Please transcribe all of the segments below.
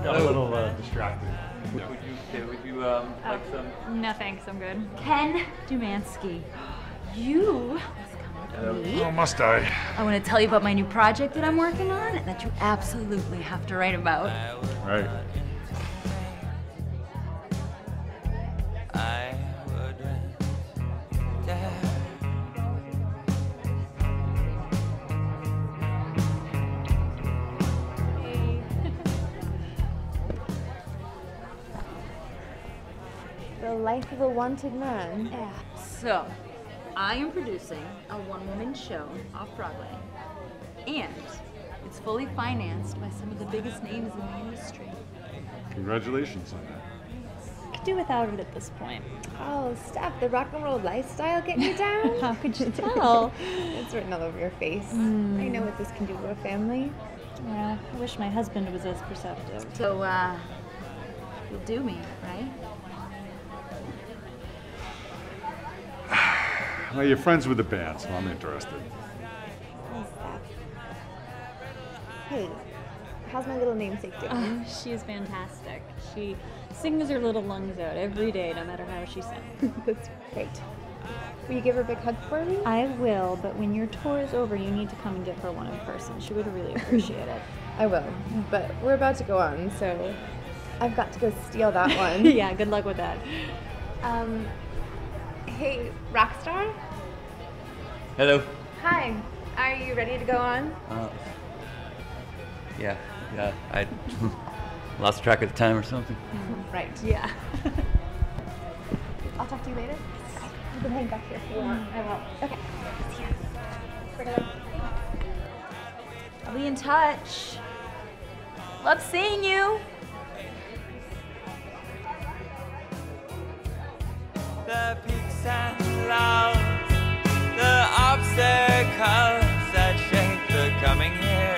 Got a little distracted. Would you like some? No thanks, I'm good. Ken Dumansky, you must come with me. Oh, must I? I want to tell you about my new project that I'm working on that you absolutely have to write about. Right. The life of a wanted man. Yeah. So, I am producing a one-woman show off-Broadway, and it's fully financed by some of the biggest names in the industry. Congratulations on that. Could do without it at this point. Oh, Steph, the rock and roll lifestyle getting you down? How could you tell? It's written all over your face. I know what this can do to a family. Yeah, I wish my husband was as perceptive. So, you'll do me, right? Well, you're friends with the band, so I'm interested. Oh, Steph. Hey, how's my little namesake doing? Oh, she's fantastic. She sings her little lungs out every day, no matter how she sings. That's great. Will you give her a big hug for me? I will, but when your tour is over, you need to come and give her one in person. She would really appreciate it. I will, but we're about to go on, so I've got to go steal that one. Yeah, good luck with that. Hey, Rockstar? Hello. Hi. Are you ready to go on? Yeah. I lost track of the time or something. Right. Yeah. I'll talk to you later. You can hang back here if you want. I will. Okay. See ya. Bring it up. I'll be in touch. Love seeing you. The peaks and lows, the obstacles that shape the coming years.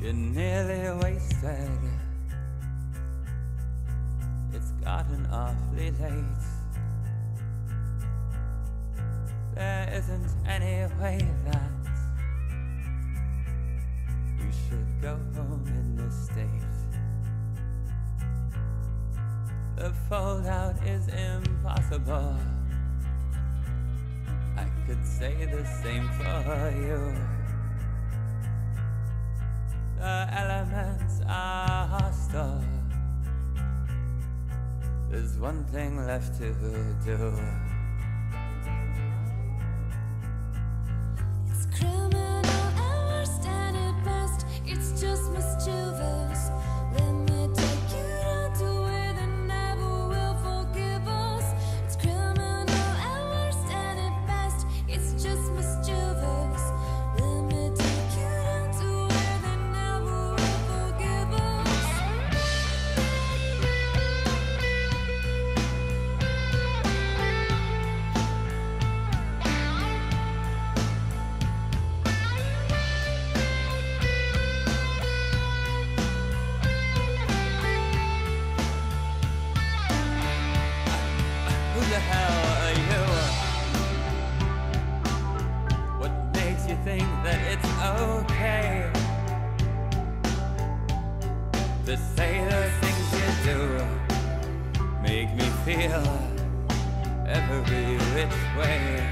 You're nearly wasted. It's gotten awfully late. There isn't any way that you should go home in this state. The fold-out is impossible. I could say the same for you. The elements are hostile. There's one thing left to do. It's criminal and worst and at best, it's just mischievous. Let me take you down to where they never will forgive us. It's criminal and worst and at best, it's just mischievous. Let me take you down to where they never will forgive us. think that it's okay to say the things you do, make me feel every which way.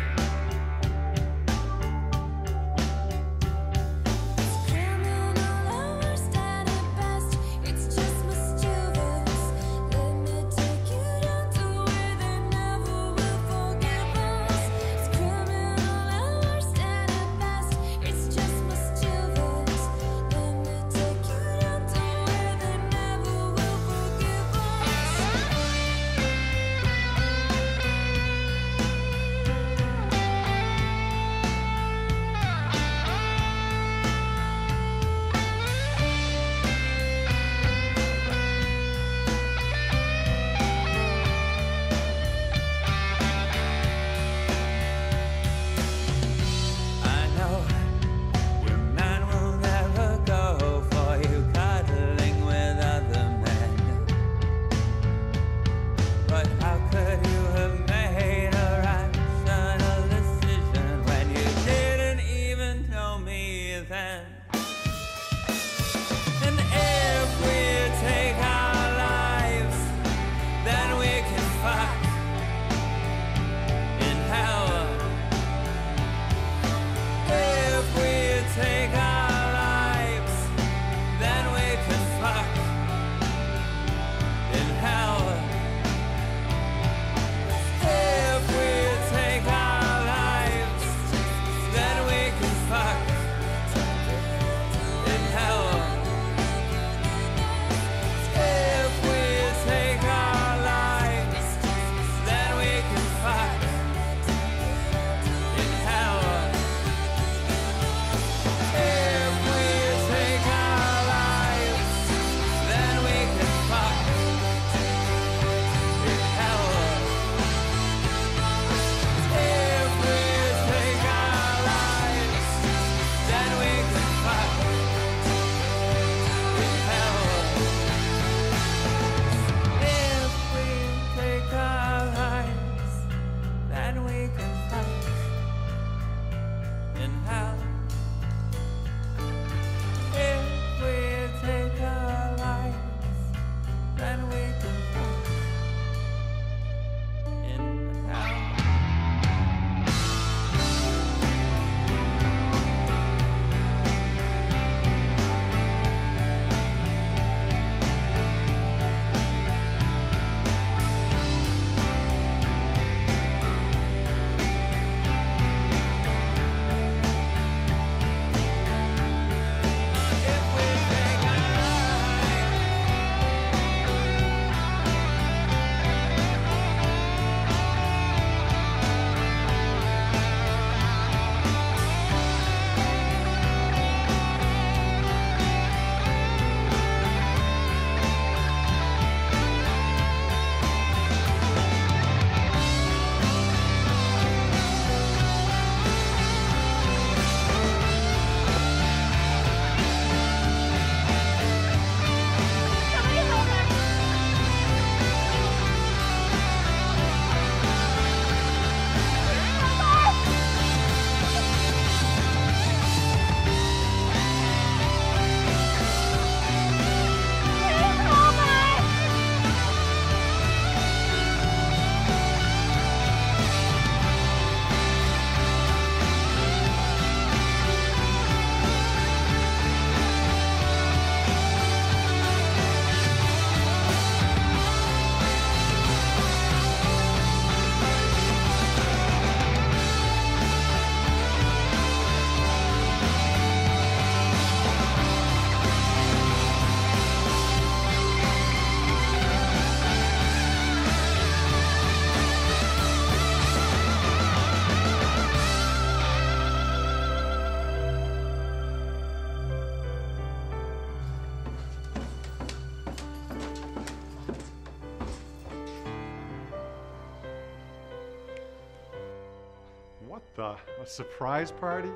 What the? A surprise party?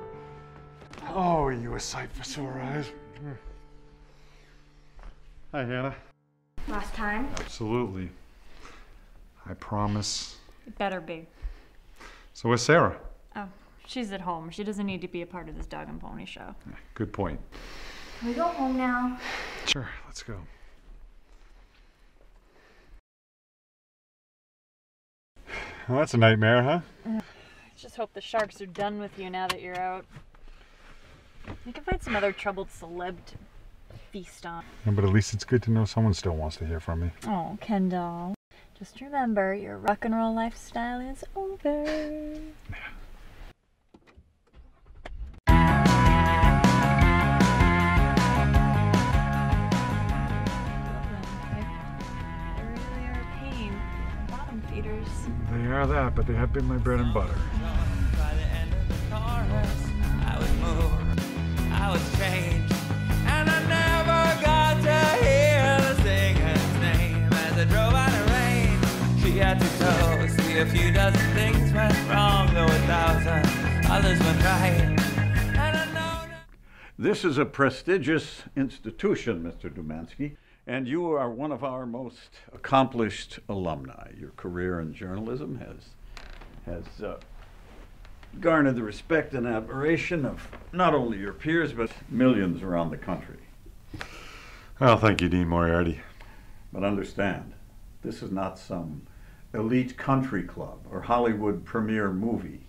Oh, are you a sight for sore eyes? Hi, Hannah. Last time? Absolutely. I promise. It better be. So where's Sarah? Oh, She's at home. She doesn't need to be a part of this dog and pony show. Good point. Can we go home now? Sure, let's go. Well, that's a nightmare, huh? I just hope the sharks are done with you now that you're out. You can find some other troubled celeb to feast on. Yeah, but at least it's good to know someone still wants to hear from me. Oh, Kendall. Just remember, your rock and roll lifestyle is over. They really are a pain. Bottom feeders. They are that, but they have been my bread and butter. By the end of the chorus, I was moved, I was changed, and I never got to hear the singer's name as I drove out of rain. She had to go, see a few dozen things went wrong, though 1,000 others went right. And I know that This is a prestigious institution, Mr. Dumansky, and you are one of our most accomplished alumni. Your career in journalism has garnered the respect and admiration of not only your peers, but millions around the country. Well, thank you, Dean Moriarty. But understand, this is not some elite country club or Hollywood premiere movie.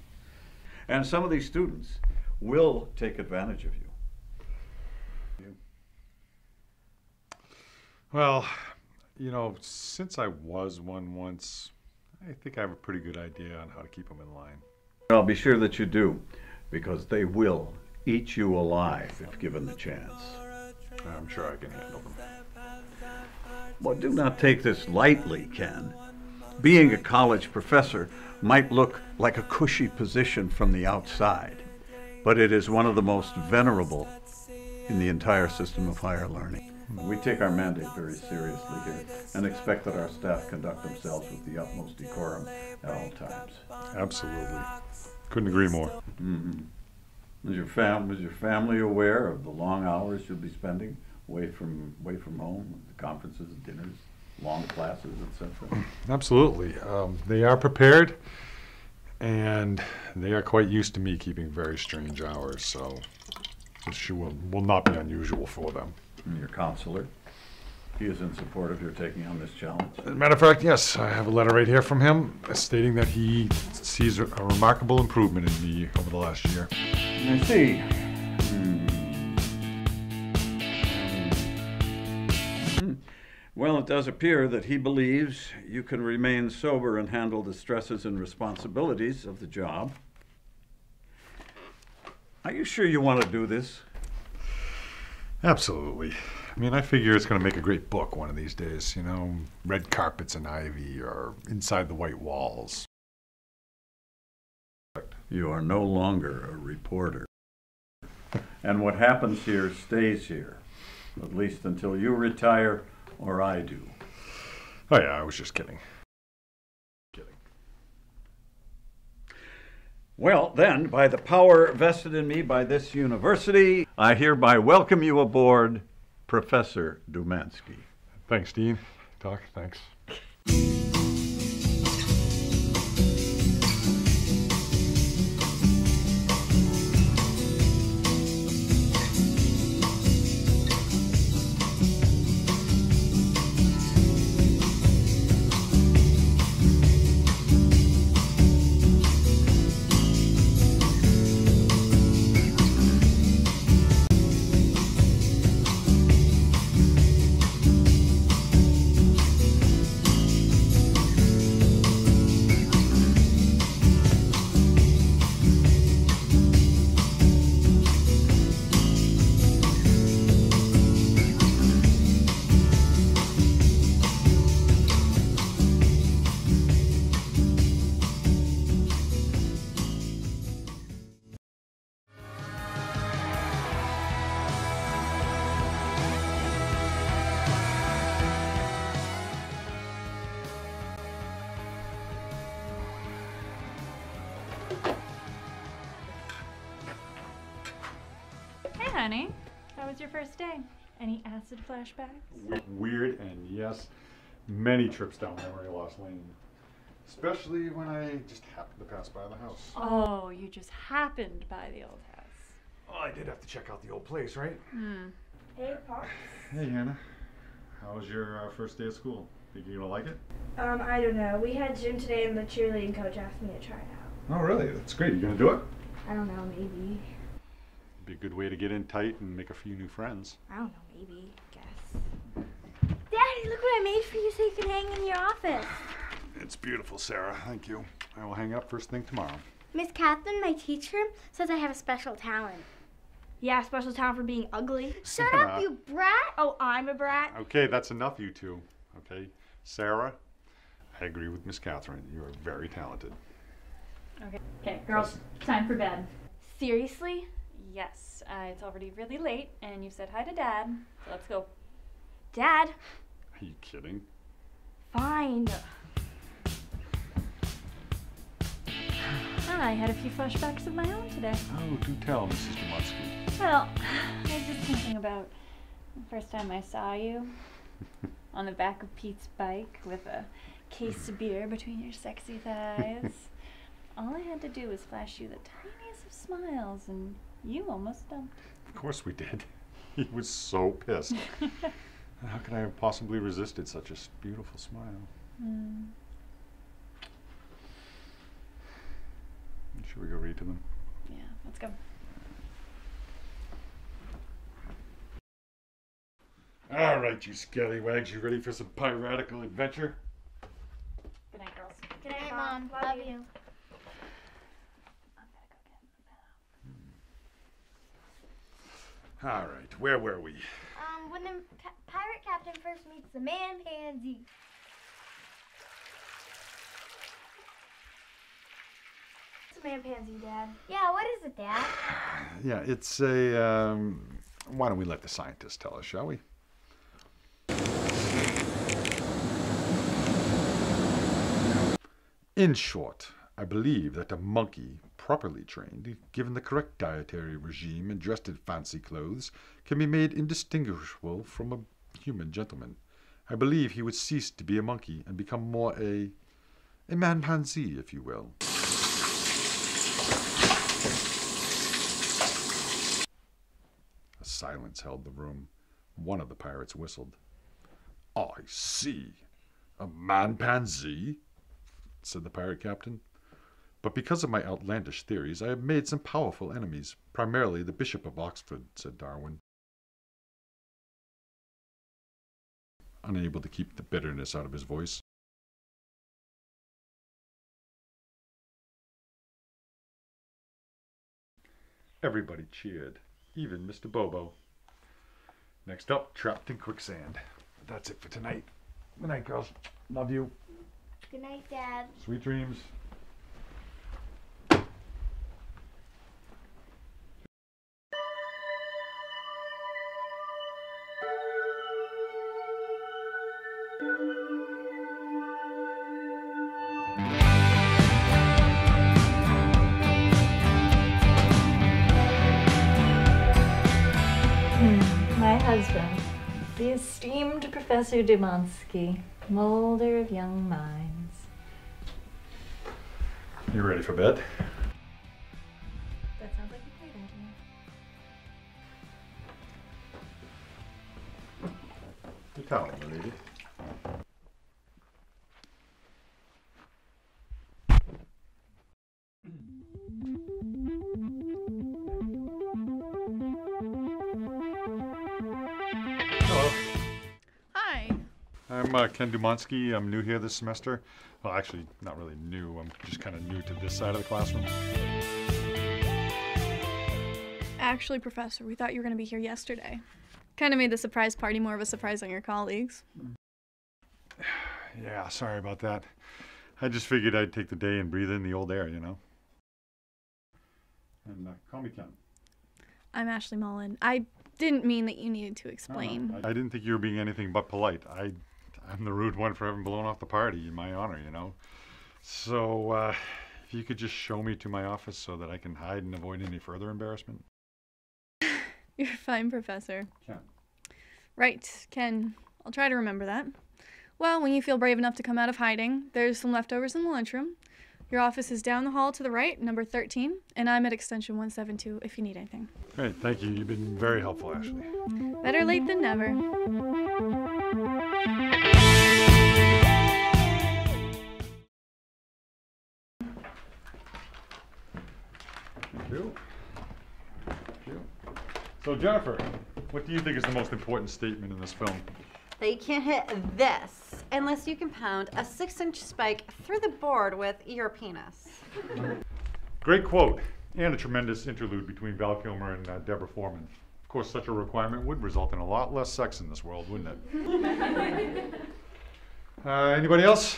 And some of these students will take advantage of you. Well, you know, since I was one once, I think I have a pretty good idea on how to keep them in line. I'll be sure that you do, because they will eat you alive if given the chance. I'm sure I can handle them. Well, do not take this lightly, Ken. Being a college professor might look like a cushy position from the outside, but it is one of the most venerable in the entire system of higher learning. We take our mandate very seriously here and expect that our staff conduct themselves with the utmost decorum at all times. Absolutely. Couldn't agree more. Mm-hmm. Was your family aware of the long hours you'll be spending away from home, the conferences, dinners, long classes, etc.? Absolutely. They are prepared, and they are quite used to me keeping very strange hours, so this will not be unusual for them. And your counselor, he is in support of your taking on this challenge. As a matter of fact, yes, I have a letter right here from him stating that he sees a remarkable improvement in me over the last year. I see. Well, it does appear that he believes you can remain sober and handle the stresses and responsibilities of the job. Are you sure you want to do this? Absolutely. I mean, I figure it's going to make a great book one of these days, you know, Red Carpets and Ivy or Inside the White Walls. You are no longer a reporter. And what happens here stays here, at least until you retire or I do. Oh yeah, I was just kidding. Well, then, by the power vested in me by this university, I hereby welcome you aboard, Professor Dumansky. Thanks, Dean. Doc, thanks. Hey, honey. How was your first day? Any acid flashbacks? Weird, and yes, many trips down memory loss lane. Especially when I just happened to pass by the house. Oh, you just happened by the old house. Well, I did have to check out the old place, right? Hey, Pops. Hey, Hannah. How was your first day of school? Think you're gonna like it? I don't know. We had gym today and the cheerleading coach asked me to try it out. Oh, really? That's great. You gonna do it? I don't know, maybe. Be a good way to get in tight and make a few new friends. I don't know, maybe. Guess. Daddy, look what I made for you so you can hang in your office. It's beautiful, Sarah. Thank you. I will hang up first thing tomorrow. Miss Catherine, my teacher, says I have a special talent. Yeah, special talent for being ugly. Shut up, you brat! Oh, I'm a brat? Okay, that's enough, you two. Okay, Sarah, I agree with Miss Catherine. You are very talented. Okay, girls, time for bed. Seriously? Yes, it's already really late, and you said hi to Dad, so let's go. Dad? Are you kidding? Fine. I had a few flashbacks of my own today. Oh, do tell, Mrs. Demutsky. Well, I was just thinking about the first time I saw you on the back of Pete's bike with a case of beer between your sexy thighs. All I had to do was flash you the tiniest of smiles, and you almost dumped. Of course we did. He was so pissed. How could I have possibly resisted such a beautiful smile? Should we go read to them? Yeah, let's go. All right, you scallywags, you ready for some piratical adventure? Good night, girls. Good night, Mom. Love you. All right, where were we? When the pirate captain first meets the man pansy. What's a man pansy, Dad? Yeah, what is it, Dad? Yeah, it's a, why don't we let the scientists tell us, shall we? In short, I believe that a monkey, properly trained, given the correct dietary regime and dressed in fancy clothes, can be made indistinguishable from a human gentleman. I believe he would cease to be a monkey and become more a man-pansy, if you will. A silence held the room. One of the pirates whistled. I see. A man-pansy? Said the pirate captain. But because of my outlandish theories, I have made some powerful enemies, primarily the Bishop of Oxford, said Darwin, unable to keep the bitterness out of his voice. Everybody cheered, even Mr. Bobo. Next up, Trapped in Quicksand. That's it for tonight. Good night, girls. Love you. Good night, Dad. Sweet dreams. My husband, the esteemed Professor Demonsky, molder of young minds. You ready for bed? That sounds like a great idea. You tell me, lady. Hello. Hi. I'm Ken Dumonsky. I'm new here this semester. Well, actually, not really new. I'm just kind of new to this side of the classroom. Actually, Professor, we thought you were going to be here yesterday. Kind of made the surprise party more of a surprise on your colleagues. Yeah, sorry about that. I just figured I'd take the day and breathe in the old air, you know? And call me Ken. I'm Ashley Mullen. I didn't mean that you needed to No, explain. I didn't think you were being anything but polite. I'm the rude one for having blown off the party in my honor, you know? So, if you could just show me to my office so that I can hide and avoid any further embarrassment. You're fine, Professor. Ken. Right, Ken. I'll try to remember that. Well, when you feel brave enough to come out of hiding, there's some leftovers in the lunchroom. Your office is down the hall to the right, number 13, and I'm at extension 172 if you need anything. Great, thank you. You've been very helpful, Ashley. Better late than never. Thank you. Thank you. So, Jennifer, what do you think is the most important statement in this film? That you can't hit this unless you can pound a 6-inch spike through the board with your penis. Great quote, and a tremendous interlude between Val Kilmer and Deborah Foreman. Of course, such a requirement would result in a lot less sex in this world, wouldn't it? Anybody else?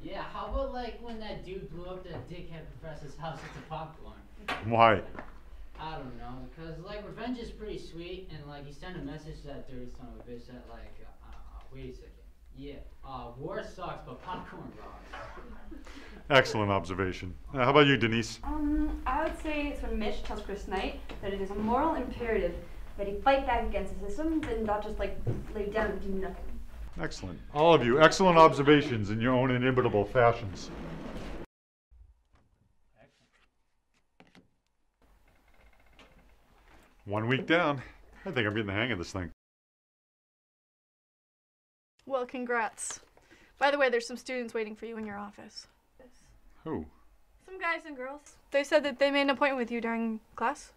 Yeah, how about like when that dude blew up that dickhead professor's house with the popcorn? Why? I don't know, because like revenge is pretty sweet, and like he sent a message to that dirty son of a bitch that like, wait a second, yeah, war sucks, but popcorn rocks. Excellent observation. How about you, Denise? I would say it's when Mitch tells Chris Knight that it is a moral imperative that he fight back against the system and not just like lay down and do nothing. Excellent. All of you, excellent observations in your own inimitable fashions. One week down. I think I'm getting the hang of this thing. Well, congrats. By the way, there's some students waiting for you in your office. Who? Some guys and girls. They said that they made an appointment with you during class.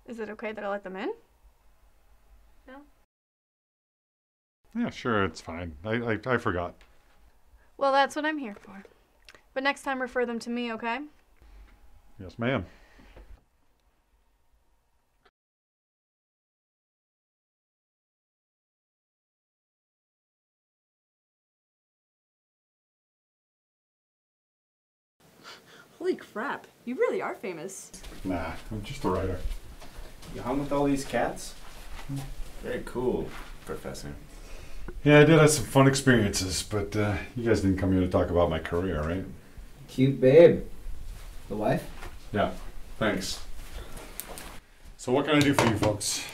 Is it okay that I let them in? No? Yeah, sure, it's fine. I forgot. Well, that's what I'm here for. But next time refer them to me, okay? Yes, ma'am. Holy crap, you really are famous. Nah, I'm just a writer. You hung with all these cats? Very cool, Professor. Yeah, I did have some fun experiences, but you guys didn't come here to talk about my career, right? Cute babe. The wife? Yeah, thanks. So what can I do for you folks?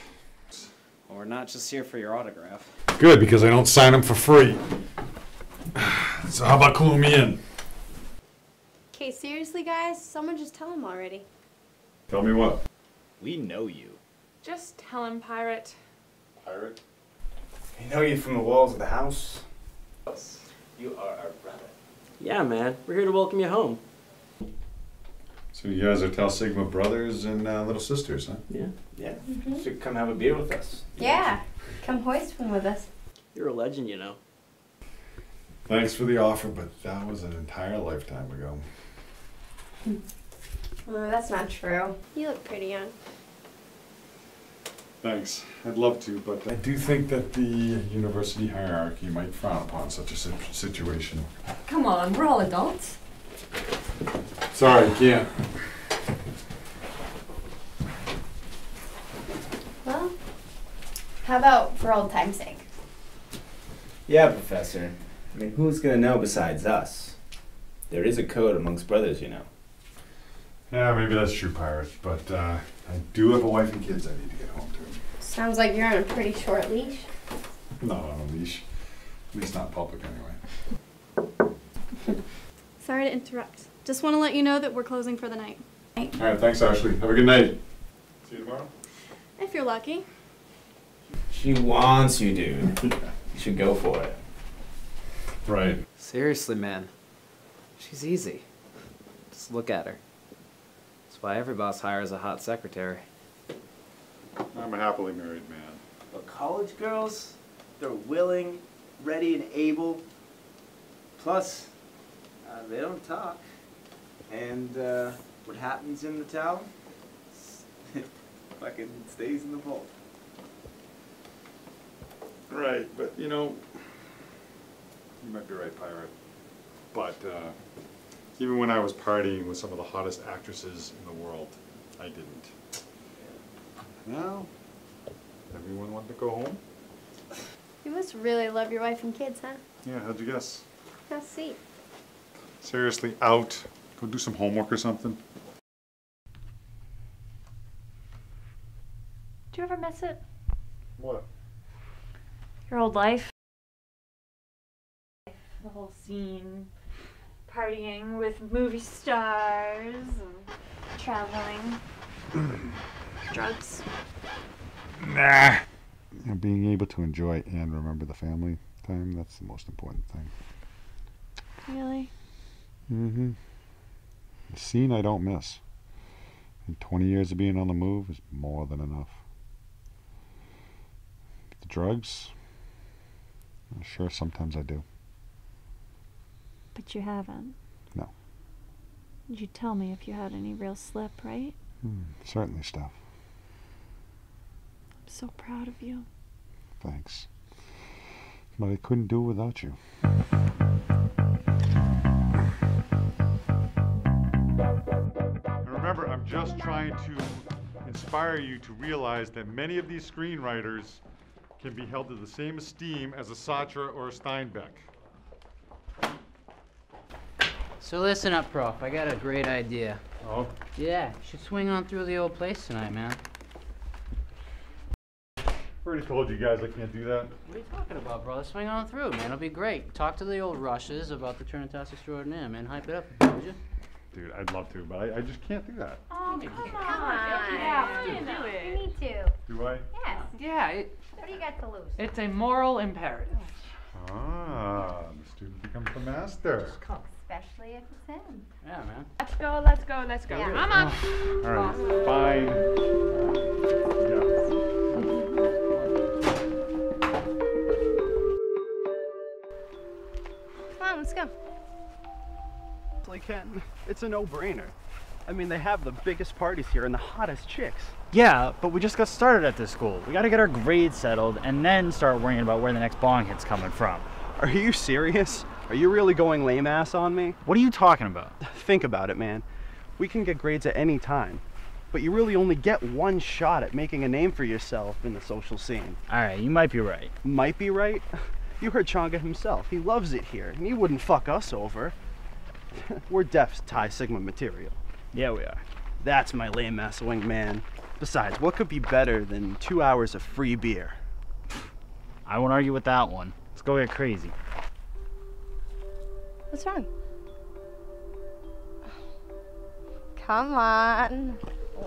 Well, we're not just here for your autograph. Good, because I don't sign them for free. So how about cluing me in? Okay, seriously, guys? Someone just tell him already. Tell me what? We know you. Just tell him, Pirate. Pirate? We know you from the walls of the house. You are our brother. Yeah, man. We're here to welcome you home. So you guys are Tau Sigma brothers and little sisters, huh? Yeah. Yeah. Should come have a beer with us. Yeah, come hoist one with us. You're a legend, you know. Thanks for the offer, but that was an entire lifetime ago. Oh, that's not true. You look pretty young. Thanks. I'd love to, but I do think that the university hierarchy might frown upon such a situation. Come on, we're all adults. Sorry, can't. Well, how about for old time's sake? Yeah, Professor. I mean, who's gonna know besides us? There is a code amongst brothers, you know. Yeah, maybe that's true, Pirate, but I do have a wife and kids I need to get home to. Sounds like you're on a pretty short leash. Not on a leash. At least not public, anyway. Sorry to interrupt. Just want to let you know that we're closing for the night. All right, thanks, Ashley. Have a good night. See you tomorrow. If you're lucky. She wants you, dude. You should go for it. Right. Seriously, man. She's easy. Just look at her. That's why every boss hires a hot secretary. I'm a happily married man. But college girls, they're willing, ready, and able. Plus, they don't talk. And what happens in the town fucking stays in the vault. Right, but you know, you might be right, Pirate. But even when I was partying with some of the hottest actresses in the world, I didn't. Now, everyone wanted to go home? You must really love your wife and kids, huh? Yeah, how'd you guess? How sweet. Seriously, out. Go do some homework or something. Do you ever miss it? What? Your old life. The whole scene. Partying with movie stars. And traveling. Drugs. Nah. Being able to enjoy and remember the family time, that's the most important thing. Really? Mm-hmm. The scene I don't miss. And 20 years of being on the move is more than enough. The drugs? Sure, sometimes I do. But you haven't. No. You'd tell me if you had any real slip, right? Certainly, Steph. I'm so proud of you. Thanks. But I couldn't do it without you. Remember, I'm just trying to inspire you to realize that many of these screenwriters can be held to the same esteem as a Sartre or a Steinbeck. So listen up, Prof. I got a great idea. Oh? Yeah, you should swing on through the old place tonight, man. Already told you guys I can't do that. What are you talking about, brother? Swing on through, man. It'll be great. Talk to the old Rushes about the Fraternitas Extraordinaire, man. Hype it up, would you? Dude, I'd love to, but I just can't do that. Oh, come on. Yeah, You do it. You need to. Do I? Yes. Yeah, What do you got to lose? it's a moral imperative. Ah, the student becomes the master. Especially if it's him. Yeah, man. Let's go, let's go, let's go. Yeah. Come on. All right, fine. Come on, let's go. Ken, it's a no-brainer. I mean, they have the biggest parties here and the hottest chicks. Yeah, but we just got started at this school. We gotta get our grades settled and then start worrying about where the next bong hit's coming from. Are you serious? Are you really going lame ass on me? What are you talking about? Think about it, man. We can get grades at any time, but you really only get one shot at making a name for yourself in the social scene. Alright, you might be right. Might be right? You heard Chonga himself. He loves it here, and he wouldn't fuck us over. We're Def's Thai Sigma material. Yeah, we are. That's my lame ass wingman. Besides, what could be better than 2 hours of free beer? I won't argue with that one. Let's go get crazy. What's wrong? Come on.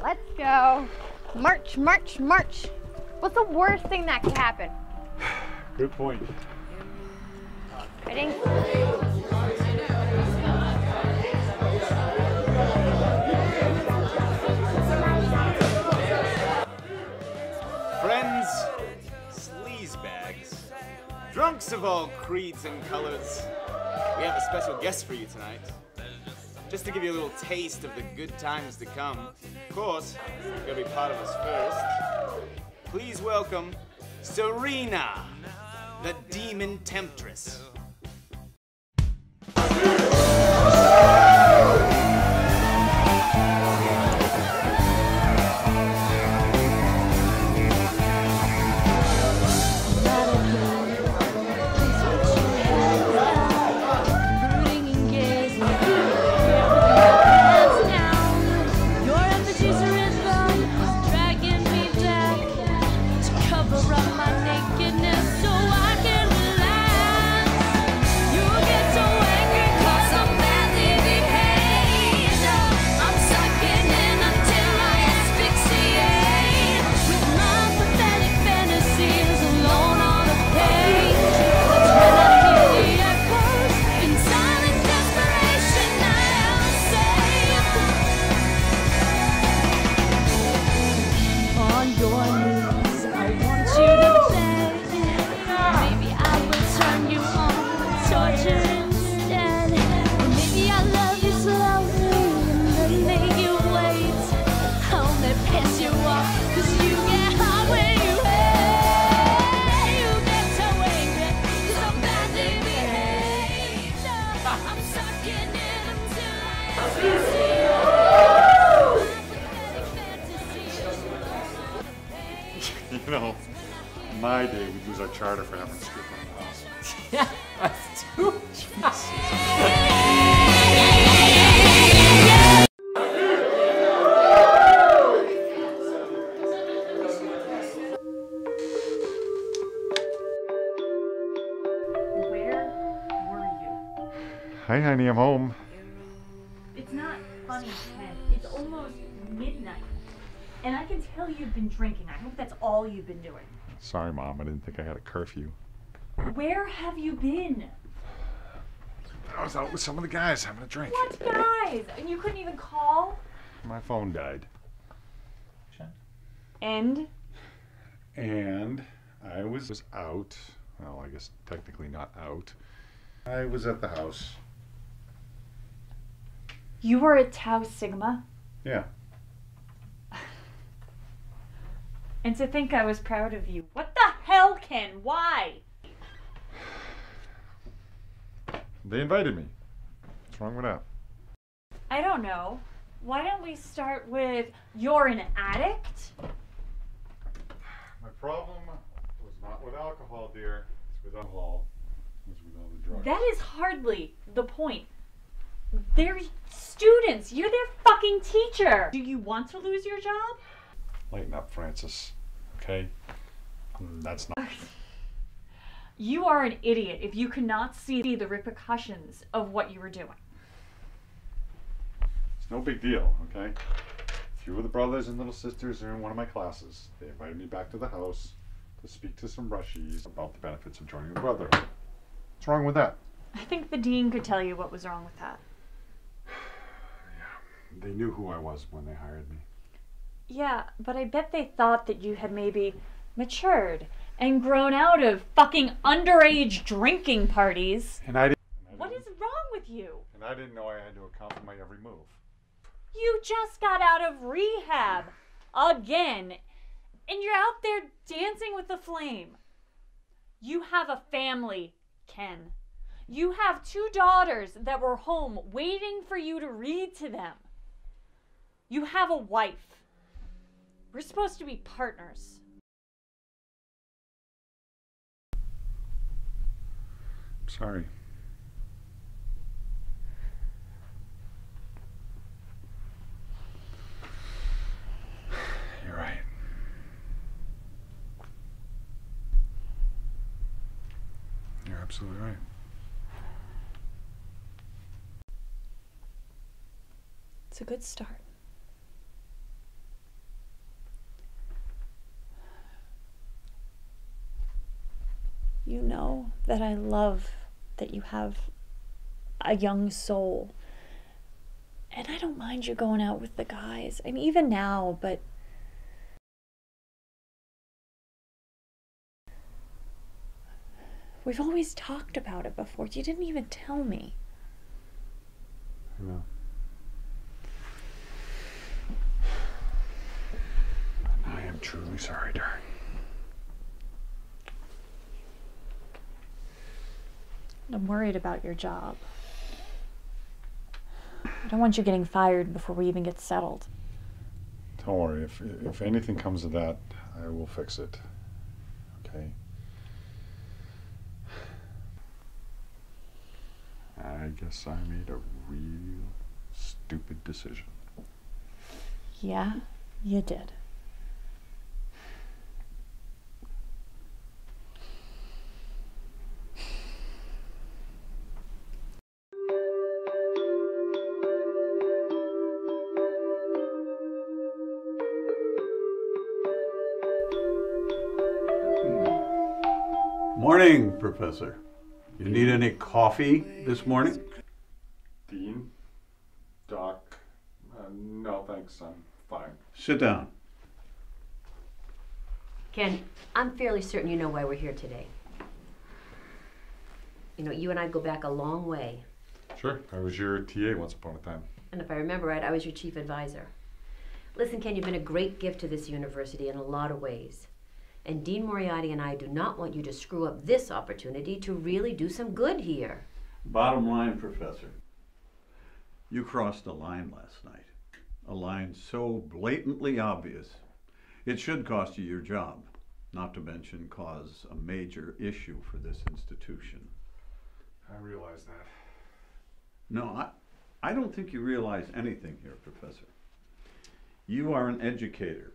Let's go. March, march, march. What's the worst thing that could happen? Good point. Ready? Friends, sleazebags, drunks of all creeds and colors, we have a special guest for you tonight. Just to give you a little taste of the good times to come. Of course, you're gonna be part of us first. Please welcome Serena, the Demon Temptress. You know, in my day, we'd lose our charter for having a stripper in the house. Yeah, that's too Hi, honey, I'm home. It's not funny, Ken. It's almost midnight. And I can tell you've been drinking. I hope that's all you've been doing. Sorry, Mom. I didn't think I had a curfew. Where have you been? I was out with some of the guys having a drink. What guys? And you couldn't even call? My phone died. And? And I was out. Well, I guess technically not out. I was at the house. You were at Tau Sigma? Yeah. And to think I was proud of you. What the hell, Ken? Why? They invited me. What's wrong with that? I don't know. Why don't we start with you're an addict? My problem was not with alcohol, dear. It's with alcohol. It was with all the drugs. That is hardly the point. They're students. You're their fucking teacher. Do you want to lose your job? Lighten up, Francis. Okay? That's not... You are an idiot if you cannot see the repercussions of what you were doing. It's no big deal, okay? A few of the brothers and little sisters are in one of my classes. They invited me back to the house to speak to some Rushies about the benefits of joining the Brotherhood. What's wrong with that? I think the dean could tell you what was wrong with that. They knew who I was when they hired me. Yeah, but I bet they thought that you had maybe matured and grown out of fucking underage drinking parties. And I didn't... What is wrong with you? And I didn't know I had to account for my every move. You just got out of rehab again, and you're out there dancing with the flame. You have a family, Ken. You have 2 daughters that were home waiting for you to read to them. You have a wife. We're supposed to be partners. I'm sorry. You're right. You're absolutely right. It's a good start. You know that I love that you have a young soul. And I don't mind you going out with the guys. I mean, even now, but we've always talked about it before. You didn't even tell me. No. I am truly sorry, darling. I'm worried about your job. I don't want you getting fired before we even get settled. Don't worry. If anything comes of that, I will fix it. Okay? I guess I made a real stupid decision. Yeah, you did. Morning, Professor. You need any coffee this morning? Dean? Doc? No, thanks. I'm fine. Sit down. Ken, I'm fairly certain you know why we're here today. You know, you and I go back a long way. Sure. I was your TA once upon a time. And if I remember right, I was your chief advisor. Listen, Ken, you've been a great gift to this university in a lot of ways. And Dean Moriarty and I do not want you to screw up this opportunity to really do some good here. Bottom line, Professor, you crossed a line last night. A line so blatantly obvious, it should cost you your job, not to mention cause a major issue for this institution. I realize that. No, I don't think you realize anything here, Professor. You are an educator,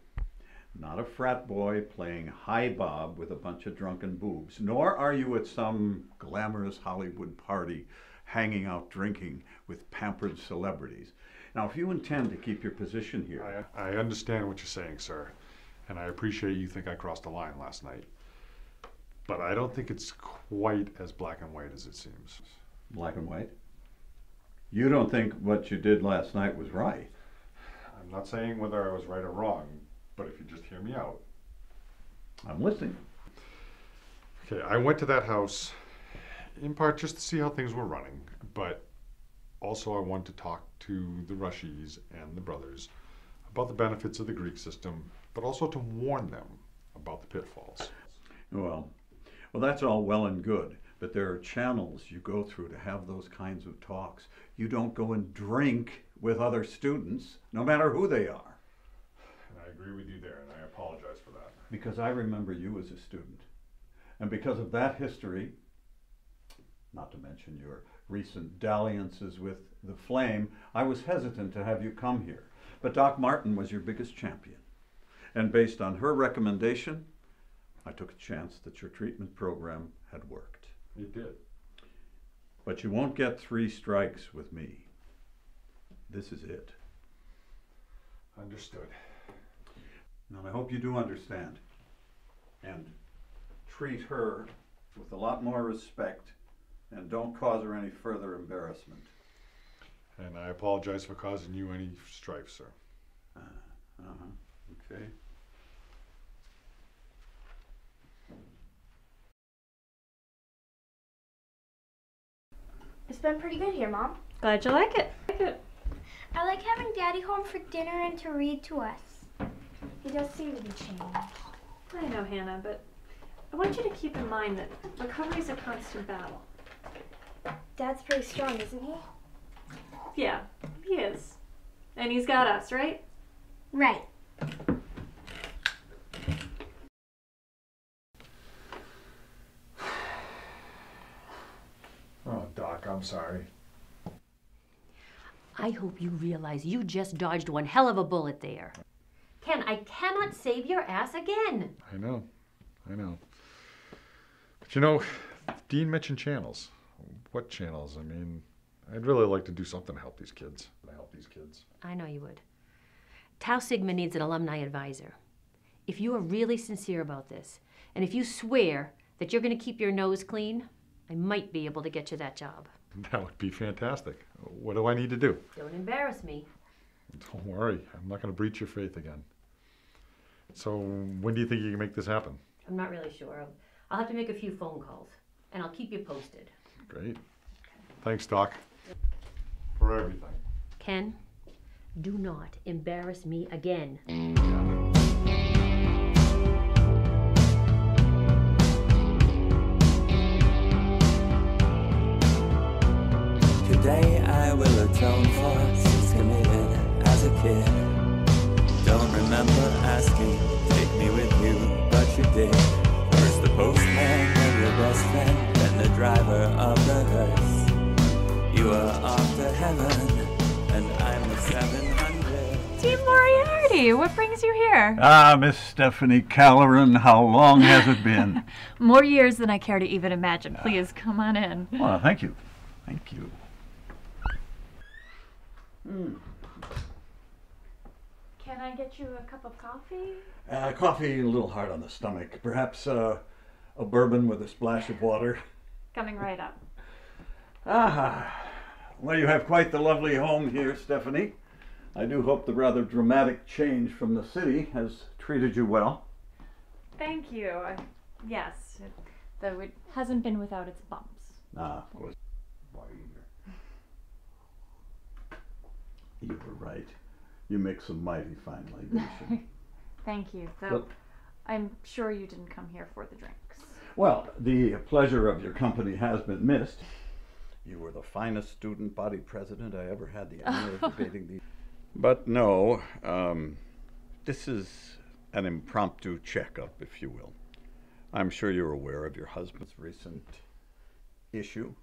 not a frat boy playing high bob with a bunch of drunken boobs, nor are you at some glamorous Hollywood party hanging out drinking with pampered celebrities. Now, if you intend to keep your position here... I understand what you're saying, sir, and I appreciate you think I crossed the line last night. But I don't think it's quite as black and white as it seems. Black and white? You don't think what you did last night was right? I'm not saying whether I was right or wrong, but if you just hear me out. I'm listening. Okay, I went to that house in part just to see how things were running, but also I wanted to talk to the Rushies and the brothers about the benefits of the Greek system, but also to warn them about the pitfalls. Well, that's all well and good, but there are channels you go through to have those kinds of talks. You don't go and drink with other students, no matter who they are. And I agree with you there, and I apologize for that. Because I remember you as a student. And because of that history, not to mention your recent dalliances with the Flame, I was hesitant to have you come here. But Doc Martin was your biggest champion. And based on her recommendation, I took a chance that your treatment program had worked. It did. But you won't get 3 strikes with me. This is it. Understood. And I hope you do understand. And treat her with a lot more respect and don't cause her any further embarrassment. And I apologize for causing you any strife, sir. Okay. It's been pretty good here, Mom. Glad you like it. I like having Daddy home for dinner and to read to us. He does seem to be changed. I know, Hannah, but I want you to keep in mind that recovery is a constant battle. Dad's pretty strong, isn't he? Yeah, he is. And he's got us, right? Right. Oh, Doc, I'm sorry. I hope you realize you just dodged one hell of a bullet there. Ken, I cannot save your ass again. I know. But you know, Dean mentioned channels. What channels? I mean, I'd really like to do something to help these kids. I know you would. Tau Sigma needs an alumni advisor. If you are really sincere about this, and if you swear that you're going to keep your nose clean, I might be able to get you that job. That would be fantastic. What do I need to do? Don't embarrass me. Don't worry. I'm not going to breach your faith again. So when do you think you can make this happen? I'm not really sure. I'll have to make a few phone calls, and I'll keep you posted. Great. Thanks, Doc, for everything. Ken, do not embarrass me again. Today I will atone for sins committed as a kid. Don't remember asking, take me with you, but you did. First the postman, then your best friend, then the driver of the hearse. You are off to heaven, and I'm the 700. Dean Moriarty, what brings you here? Ah, Miss Stephanie Calloran, how long has it been? More years than I care to even imagine. Please, come on in. Well, thank you. Thank you. Can I get you a cup of coffee? Coffee a little hard on the stomach. Perhaps a bourbon with a splash of water. Coming right up. Ah, well, you have quite the lovely home here, Stephanie. I do hope the rather dramatic change from the city has treated you well. Thank you. Yes, though it hasn't been without its bumps. Ah, of course. You were right. You make some mighty fine libation. Thank you, though But- I'm sure you didn't come here for the drinks. Well, the pleasure of your company has been missed. You were the finest student body president I ever had the honor of debating the... But no, this is an impromptu checkup, if you will. I'm sure you're aware of your husband's recent issue.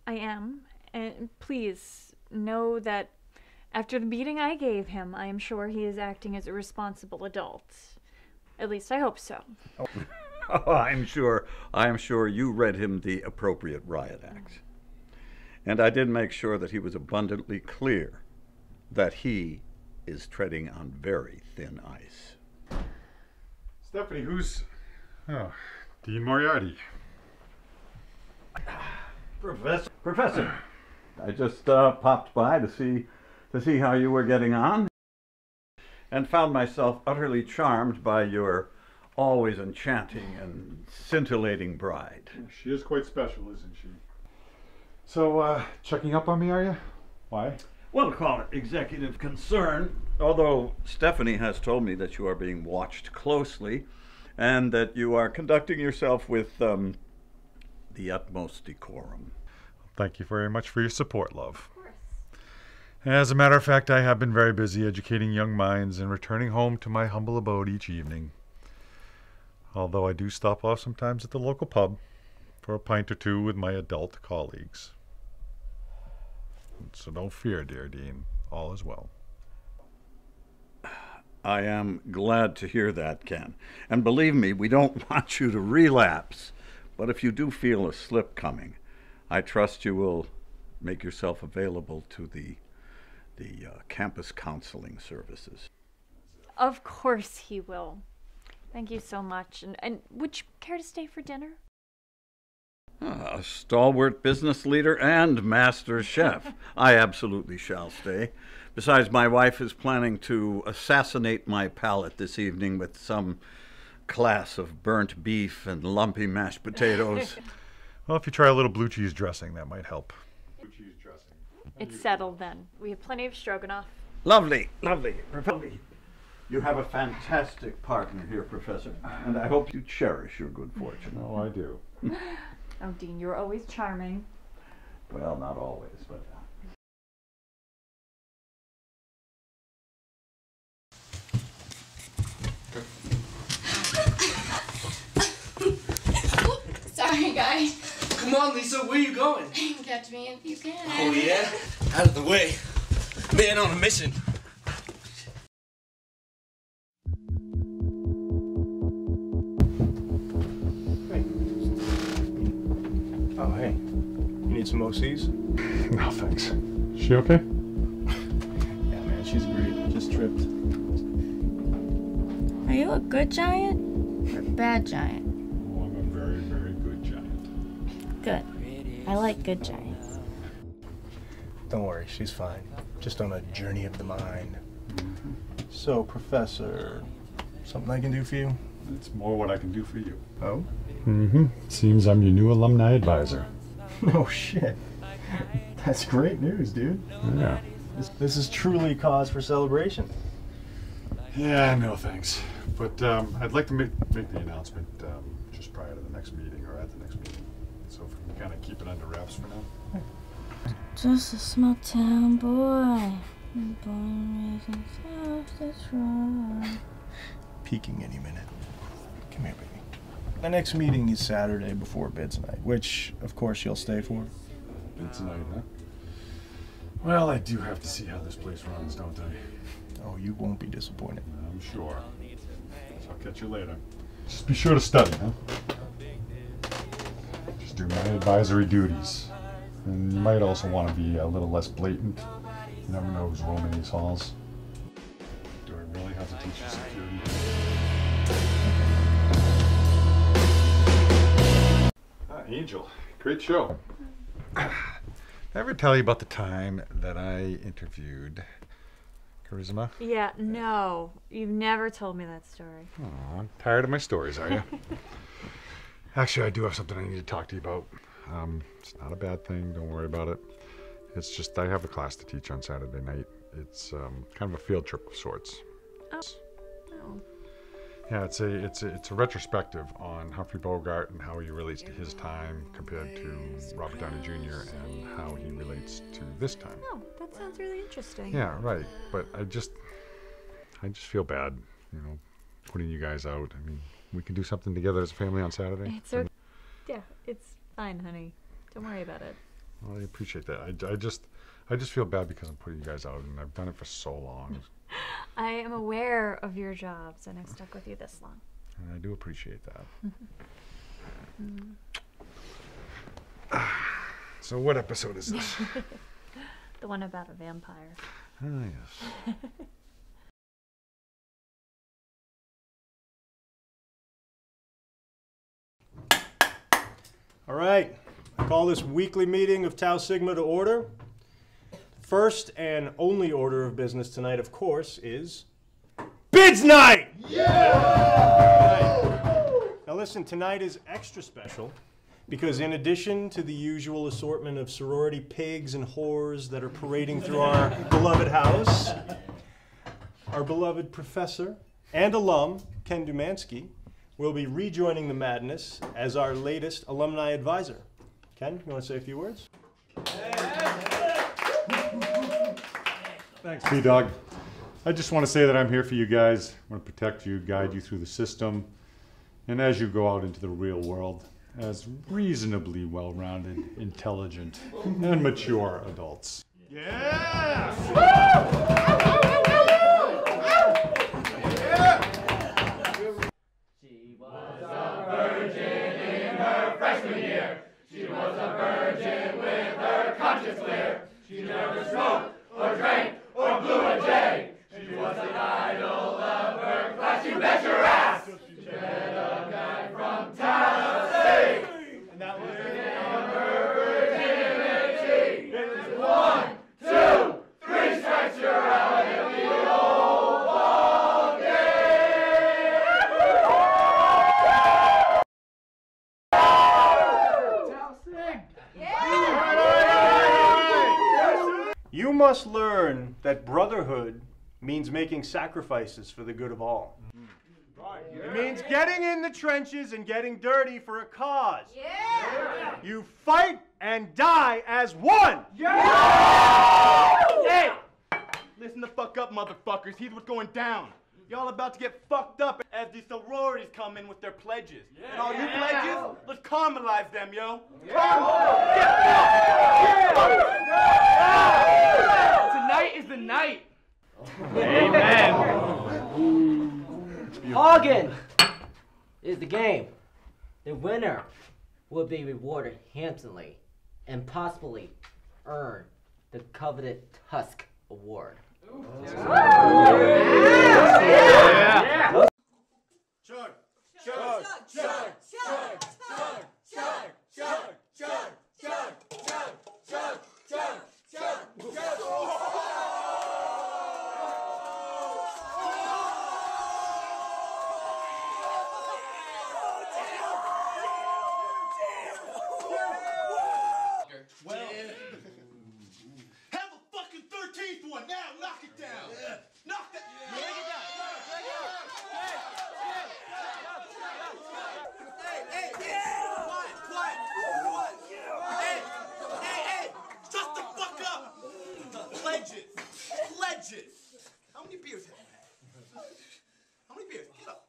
I am, and please know that after the beating I gave him, I am sure he is acting as a responsible adult. At least I hope so. Oh, I'm sure you read him the appropriate riot act. And I did make sure that he was abundantly clear that he is treading on very thin ice. Stephanie, who's... Oh, Dean Moriarty. Professor, I just popped by to see how you were getting on, and found myself utterly charmed by your always enchanting and scintillating bride. She is quite special, isn't she? So, checking up on me, are you? Why? Well, call it executive concern, although Stephanie has told me that you are being watched closely and that you are conducting yourself with the utmost decorum. Thank you very much for your support, love. Of course. As a matter of fact, I have been very busy educating young minds and returning home to my humble abode each evening. Although I do stop off sometimes at the local pub for a pint or two with my adult colleagues. So don't fear, dear Dean. All is well. I am glad to hear that, Ken. And believe me, we don't want you to relapse. But if you do feel a slip coming, I trust you will make yourself available to the campus counseling services. Of course he will. Thank you so much. And would you care to stay for dinner? A stalwart business leader and master chef. I absolutely shall stay. Besides, my wife is planning to assassinate my palate this evening with some class of burnt beef and lumpy mashed potatoes. Well, if you try a little blue cheese dressing, that might help. Blue cheese dressing. It's settled then. We have plenty of stroganoff. Lovely, lovely. You have a fantastic partner here, Professor, and I hope you cherish your good fortune. Oh, I do. Oh, Dean, you're always charming. Well, not always, but... Sorry, guys. Come on, Lisa, where you going? Catch me if you can. Oh, yeah? Out of the way. Man on a mission. Oh, hey. You need some OCs? No, thanks. Is she okay? Yeah, man, she's great. Just tripped. Are you a good giant or a bad giant? Oh, I'm a very, very good giant. Good. I like good giants. Don't worry, she's fine. Just on a journey of the mind. So, Professor, something I can do for you? It's more what I can do for you. Oh? Mm-hmm. Seems I'm your new alumni advisor. No shit. That's great news, dude. Yeah. This is truly cause for celebration. Yeah, no thanks. But I'd like to make the announcement just prior to the next meeting, or at the next meeting. So if we can kind of keep it under wraps for now. Just a small town boy. Born and raised in South Detroit. Peeking any minute. Come here, baby. The next meeting is Saturday before bids night, which, of course, you'll stay for. Bids night, huh? Well, I do have to see how this place runs, don't I? Oh, you won't be disappointed. I'm sure. So I'll catch you later. Just be sure to study, huh? Just do my advisory duties. And you might also want to be a little less blatant. You never know who's roaming these halls. Do I really have to teach you security? Angel, great show. Ever tell you about the time that I interviewed Charisma? Yeah, no. You've never told me that story. Oh, I'm tired of my stories, are you? Actually, I do have something I need to talk to you about. It's not a bad thing. Don't worry about it. It's just I have a class to teach on Saturday night. It's kind of a field trip of sorts. Oh. Oh. Yeah, it's a retrospective on Humphrey Bogart and how he relates to his time compared to Robert Downey Jr. and how he relates to this time. Oh, that sounds really interesting. Yeah, right. But I just feel bad, putting you guys out. I mean, we can do something together as a family on Saturday. It's okay. Yeah, it's fine, honey. Don't worry about it. Well, I appreciate that. I just feel bad because I'm putting you guys out, and I've done it for so long. I am aware of your jobs, and I've stuck with you this long. And I do appreciate that. So what episode is this? The one about a vampire. Ah, yes. All right, I call this weekly meeting of Tau Sigma to order. First and only order of business tonight, of course, is Bids Night! Now listen, tonight is extra special because in addition to the usual assortment of sorority pigs and whores that are parading through our beloved house, our beloved professor and alum, Ken Dumansky, will be rejoining the madness as our latest alumni advisor. Ken, you want to say a few words? Thanks, P-Dog. I just want to say that I'm here for you guys. I want to protect you, guide you through the system, and as you go out into the real world, as reasonably well-rounded, intelligent, and mature adults. Yeah! She was a virgin in her freshman year. She was a virgin with her conscience clear. She never smoked or drank or blew a J. She was an idol of her class. You bet your ass. She met a guy from Tennessee. And that was the name of her virginity. It's 1, 2, 3 strikes, you're out in the old ball You must learn that brotherhood means making sacrifices for the good of all. It means getting in the trenches and getting dirty for a cause. Yeah. You fight and die as one. Yeah. Hey, listen the fuck up, motherfuckers. Here's what's going down. Y'all about to get fucked up as these sororities come in with their pledges. Yeah. And all you pledges, let's caramelize them, yo. Tonight is the night. Amen. Hagen is the game. The winner will be rewarded handsomely and possibly earn the coveted Tusk Award. Yeah. Chug, chug, chug, chug, chug, chug, chug, chug, chug, chug, chug, chug, chug, chug. Have a fucking 13th one now. Knock it down. Knock that. Break it down. Hey, shut the fuck up! Pledges! How many beers have you had? How many beers? Get up.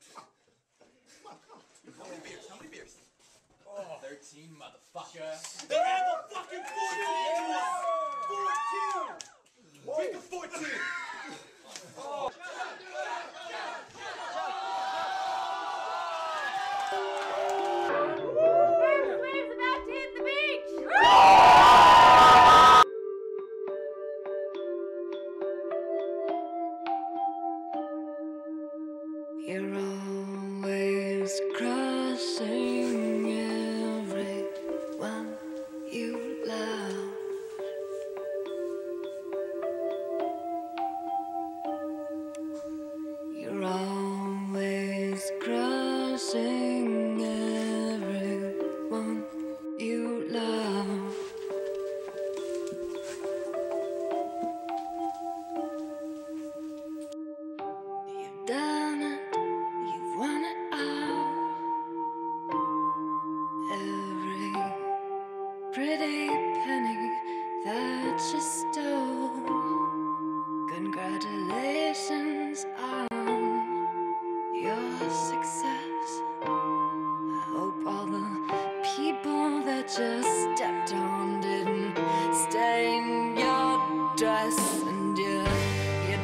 Come on. How many beers? 13, motherfucker. They have a fucking 14 to us! 14! Drink a 14! Oh. First wave's about to hit the beach! You're always crossing everyone you love. You're always crossing everyone you love. You've done it, you've won it all. Every pretty penny that you stole. Congratulations on your success. I hope all the people that you stepped on didn't stain your dress. And you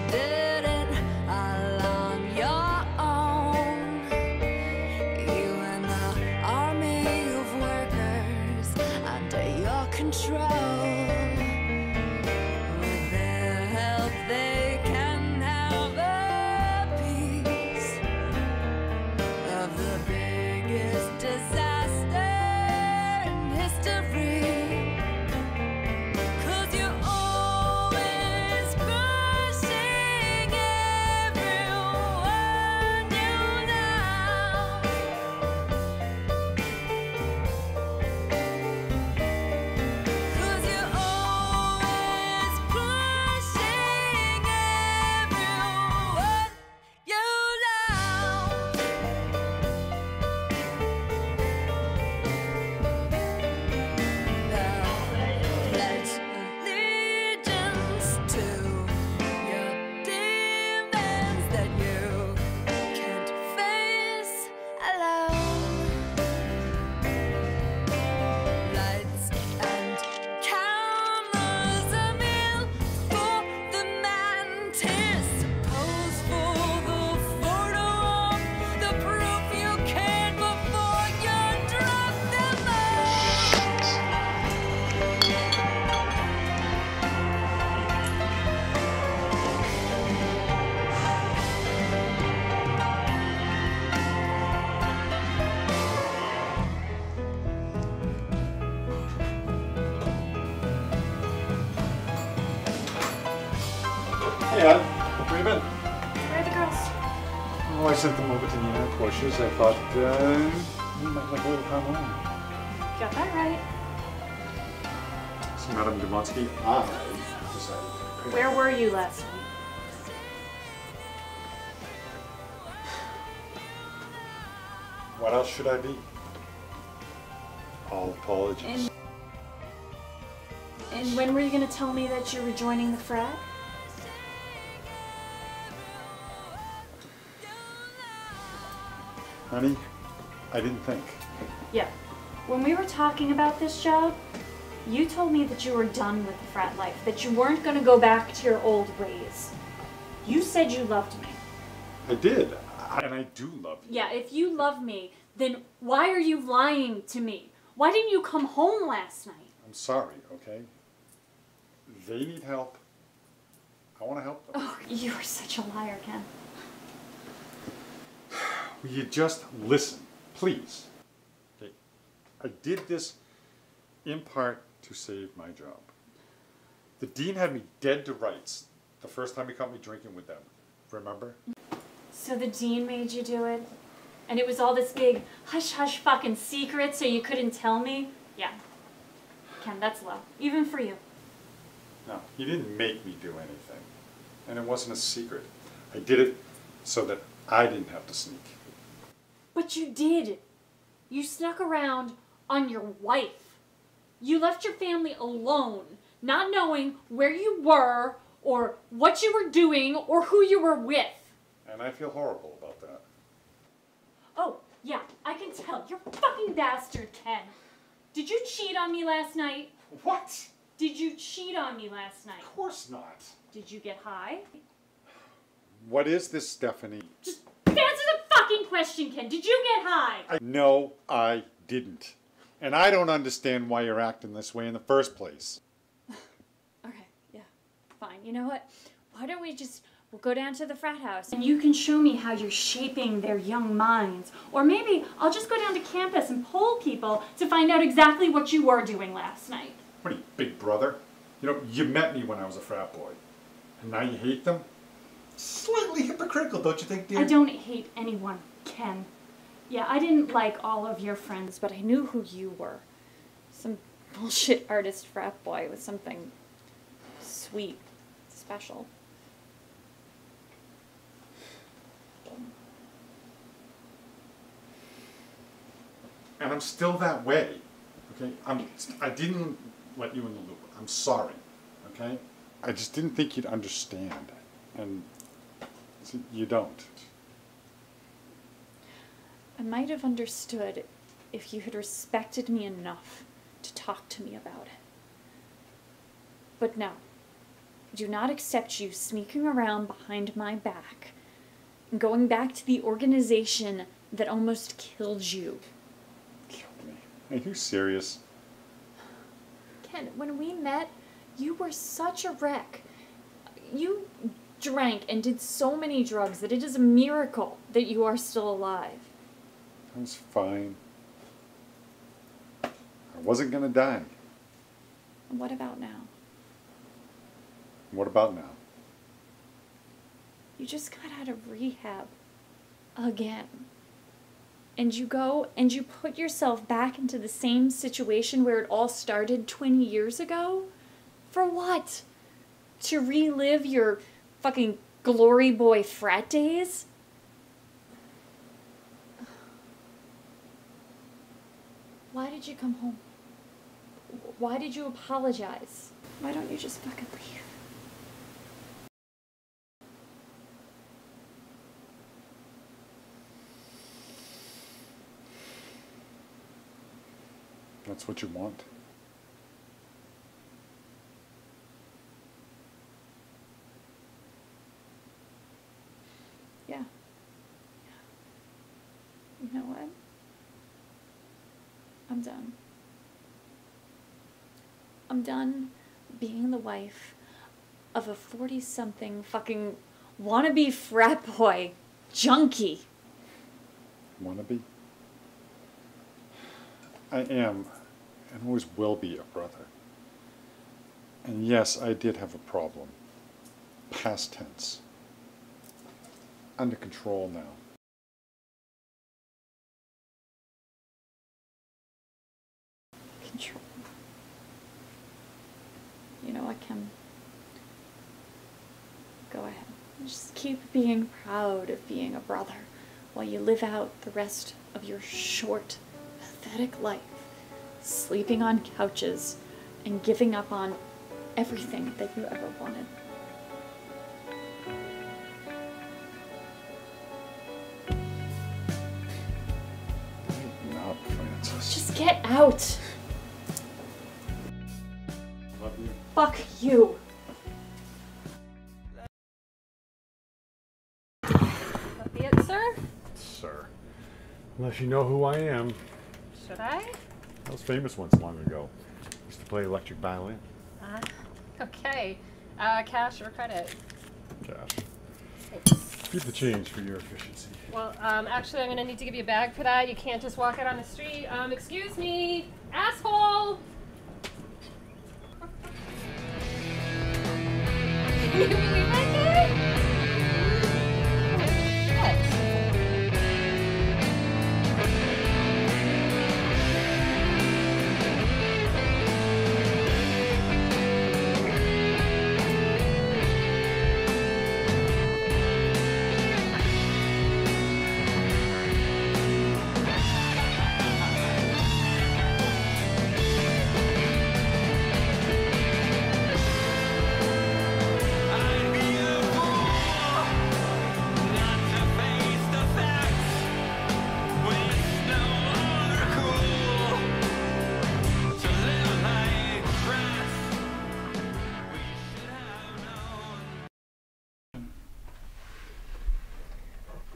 did it all on your own. You and the army of workers under your control. Oh, I sent them over to the airport. I thought you might like a little time home. Got that right. So, Madame Demansky, I decided to pay. Where were you last night? What else should I be? All apologies. And when were you going to tell me that you were joining the frat? Honey, I didn't think. Yeah. When we were talking about this job, you told me that you were done with the frat life, that you weren't going to go back to your old ways. You said you loved me. I did. And I do love you. Yeah, if you love me, then why are you lying to me? Why didn't you come home last night? I'm sorry, okay? They need help. I want to help them. Oh, you are such a liar, Ken. Will you just listen, please? Okay. I did this in part to save my job. The dean had me dead to rights the first time he caught me drinking with them. Remember? So the dean made you do it? And it was all this big hush-hush fucking secret so you couldn't tell me? Yeah. Ken, that's low. Even for you. No, he didn't make me do anything. And it wasn't a secret. I did it so that I didn't have to sneak. But you did. You snuck around on your wife. You left your family alone, not knowing where you were or what you were doing or who you were with. And I feel horrible about that. Oh, yeah, I can tell. You're a fucking bastard, Ken. Did you cheat on me last night? What? Did you cheat on me last night? Of course not. Did you get high? What is this, Stephanie? Just answer the fucking question, Ken. Did you get high? No, I didn't. And I don't understand why you're acting this way in the first place. Okay, yeah, fine. You know what? Why don't we'll go down to the frat house and you can show me how you're shaping their young minds. Or maybe I'll just go down to campus and poll people to find out exactly what you were doing last night. What are you, big brother? You know, you met me when I was a frat boy. And now you hate them? Slightly hypocritical, don't you think, dear? I don't hate anyone, Ken. Yeah, I didn't like all of your friends, but I knew who you were. Some bullshit artist frat boy with something sweet, special. And I'm still that way, okay? I didn't let you in the loop. I'm sorry, okay? I just didn't think you'd understand. And see, you don't. I might have understood if you had respected me enough to talk to me about it. But no, I do not accept you sneaking around behind my back and going back to the organization that almost killed you. Killed me? Are you serious? Ken, when we met, you were such a wreck. You drank and did so many drugs that it is a miracle that you are still alive. I was fine. I wasn't gonna die. And what about now? What about now? You just got out of rehab. Again. And you go and you put yourself back into the same situation where it all started 20 years ago? For what? To relive your fucking glory boy frat days? Why did you come home? Why did you apologize? Why don't you just fucking leave? That's what you want? Yeah. You know what? I'm done. I'm done being the wife of a 40-something fucking wannabe frat boy junkie. Wannabe? I am, and always will be, a brother. And yes, I did have a problem. Past tense. Under control now. Kim. Go ahead. Just keep being proud of being a brother while you live out the rest of your short, pathetic life, sleeping on couches and giving up on everything that you ever wanted. Not Francis. Just get out! Love you. Fuck you! That be it, sir? Sir. Unless you know who I am. Should I? I was famous once long ago. Used to play electric violin. Okay. Cash or credit? Cash. Keep the change for your efficiency. Well, actually, I'm gonna need to give you a bag for that. You can't just walk out on the street. Excuse me, asshole! Can you believe my kid? What?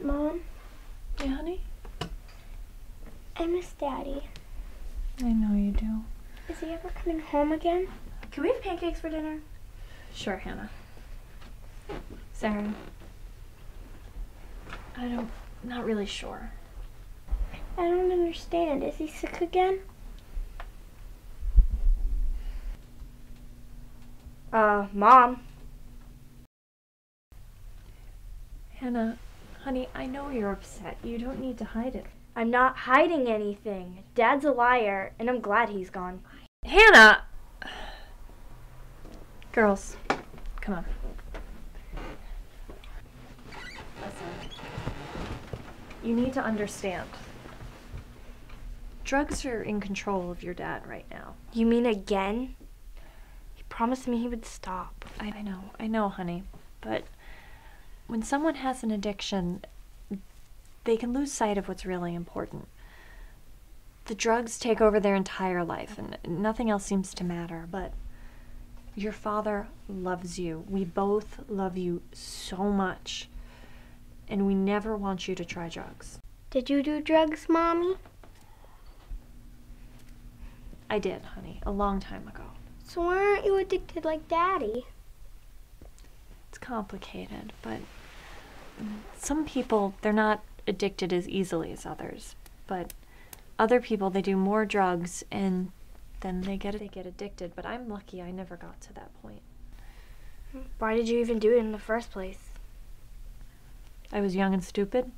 Mom, Yeah, honey? I miss Daddy. I know you do. Is he ever coming home again? Can we have pancakes for dinner? Sure, Hannah. Sarah. Not really sure. I don't understand. Is he sick again? Mom. Hannah, honey, I know you're upset. You don't need to hide it. I'm not hiding anything. Dad's a liar, and I'm glad he's gone. Hannah! Girls, come on. Listen. You need to understand. Drugs are in control of your dad right now. You mean again? He promised me he would stop. I know, honey. But when someone has an addiction, they can lose sight of what's really important. The drugs take over their entire life, and nothing else seems to matter. But your father loves you. We both love you so much. And we never want you to try drugs. Did you do drugs, Mommy? I did, honey, a long time ago. So why aren't you addicted like Daddy? It's complicated, but some people, they're not addicted as easily as others. But other people, they do more drugs and then they get addicted. But I'm lucky I never got to that point. Why did you even do it in the first place? I was young and stupid.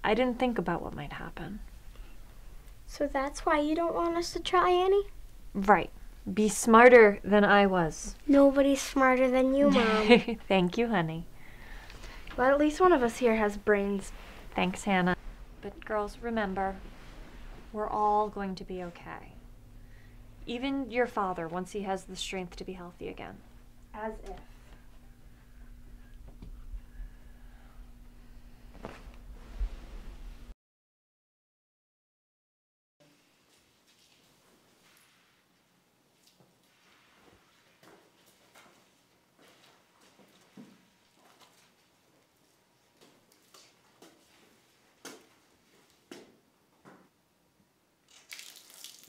I didn't think about what might happen. So that's why you don't want us to try any? Right. Be smarter than I was. Nobody's smarter than you, Mom. Thank you, honey. Well, at least one of us here has brains. Thanks, Hannah. But girls, remember, we're all going to be okay. Even your father, once he has the strength to be healthy again. As if.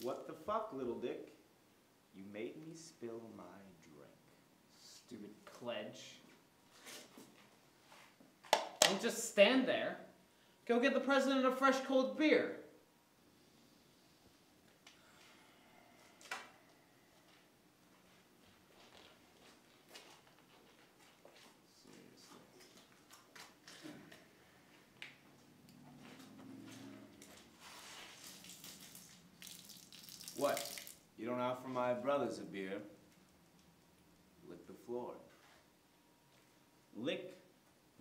What the fuck, little dick? You made me spill my drink. Stupid pledge. Don't just stand there. Go get the president a fresh cold beer. What? You don't offer my brothers a beer? floor. Lick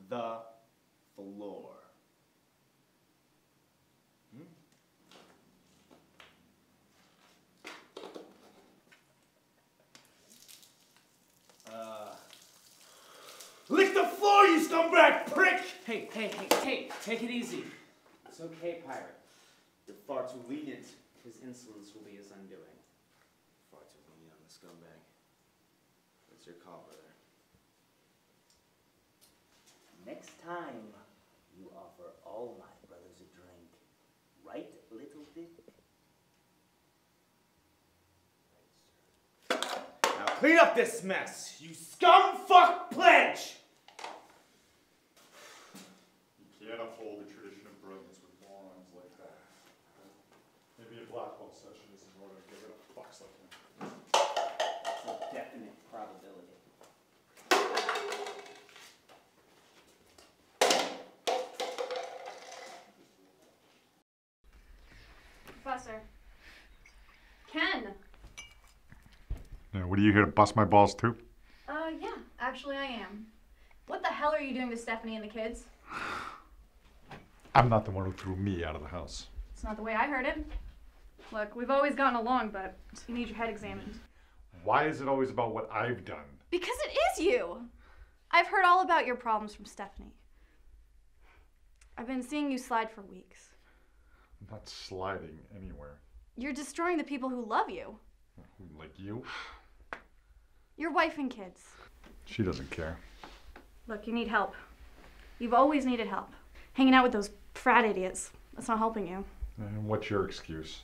the floor. Lick the floor, you scumbag prick! Hey, take it easy. It's okay, pirate. You're far too lenient. His insolence will be his undoing. Far too lenient on the scumbag. What's your call, brother? Next time you offer all my brothers a drink, right, little dick? Now clean up this mess, you scum-fuck pledge! You can't uphold the tradition of brilliance with morons like that. Maybe a blackball session is in order to get rid of fucks like him. It's a definite probability. Professor. Ken! Now, what are you here to bust my balls too? Yeah, actually I am. What the hell are you doing to Stephanie and the kids? I'm not the one who threw me out of the house. It's not the way I heard it. Look, we've always gotten along, but you need your head examined. Why is it always about what I've done? Because it is you! I've heard all about your problems from Stephanie. I've been seeing you slide for weeks. I'm not sliding anywhere. You're destroying the people who love you. Like you? Your wife and kids. She doesn't care. Look, you need help. You've always needed help. Hanging out with those frat idiots, that's not helping you. And what's your excuse?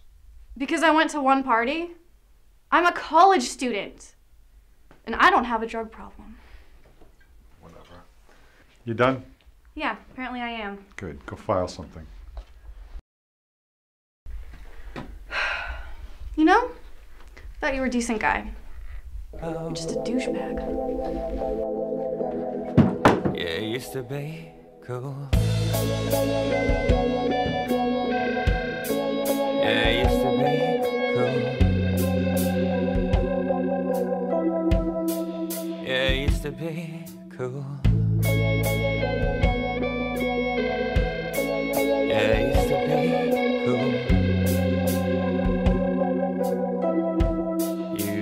Because I went to one party? I'm a college student. And I don't have a drug problem. Whatever. You done? Yeah, apparently I am. Good. Go file something. You know, thought you were a decent guy. You're just a douchebag. Yeah, it used to be cool. Yeah, it used to be cool. Yeah, it used to be cool. Yeah, it used to be cool. You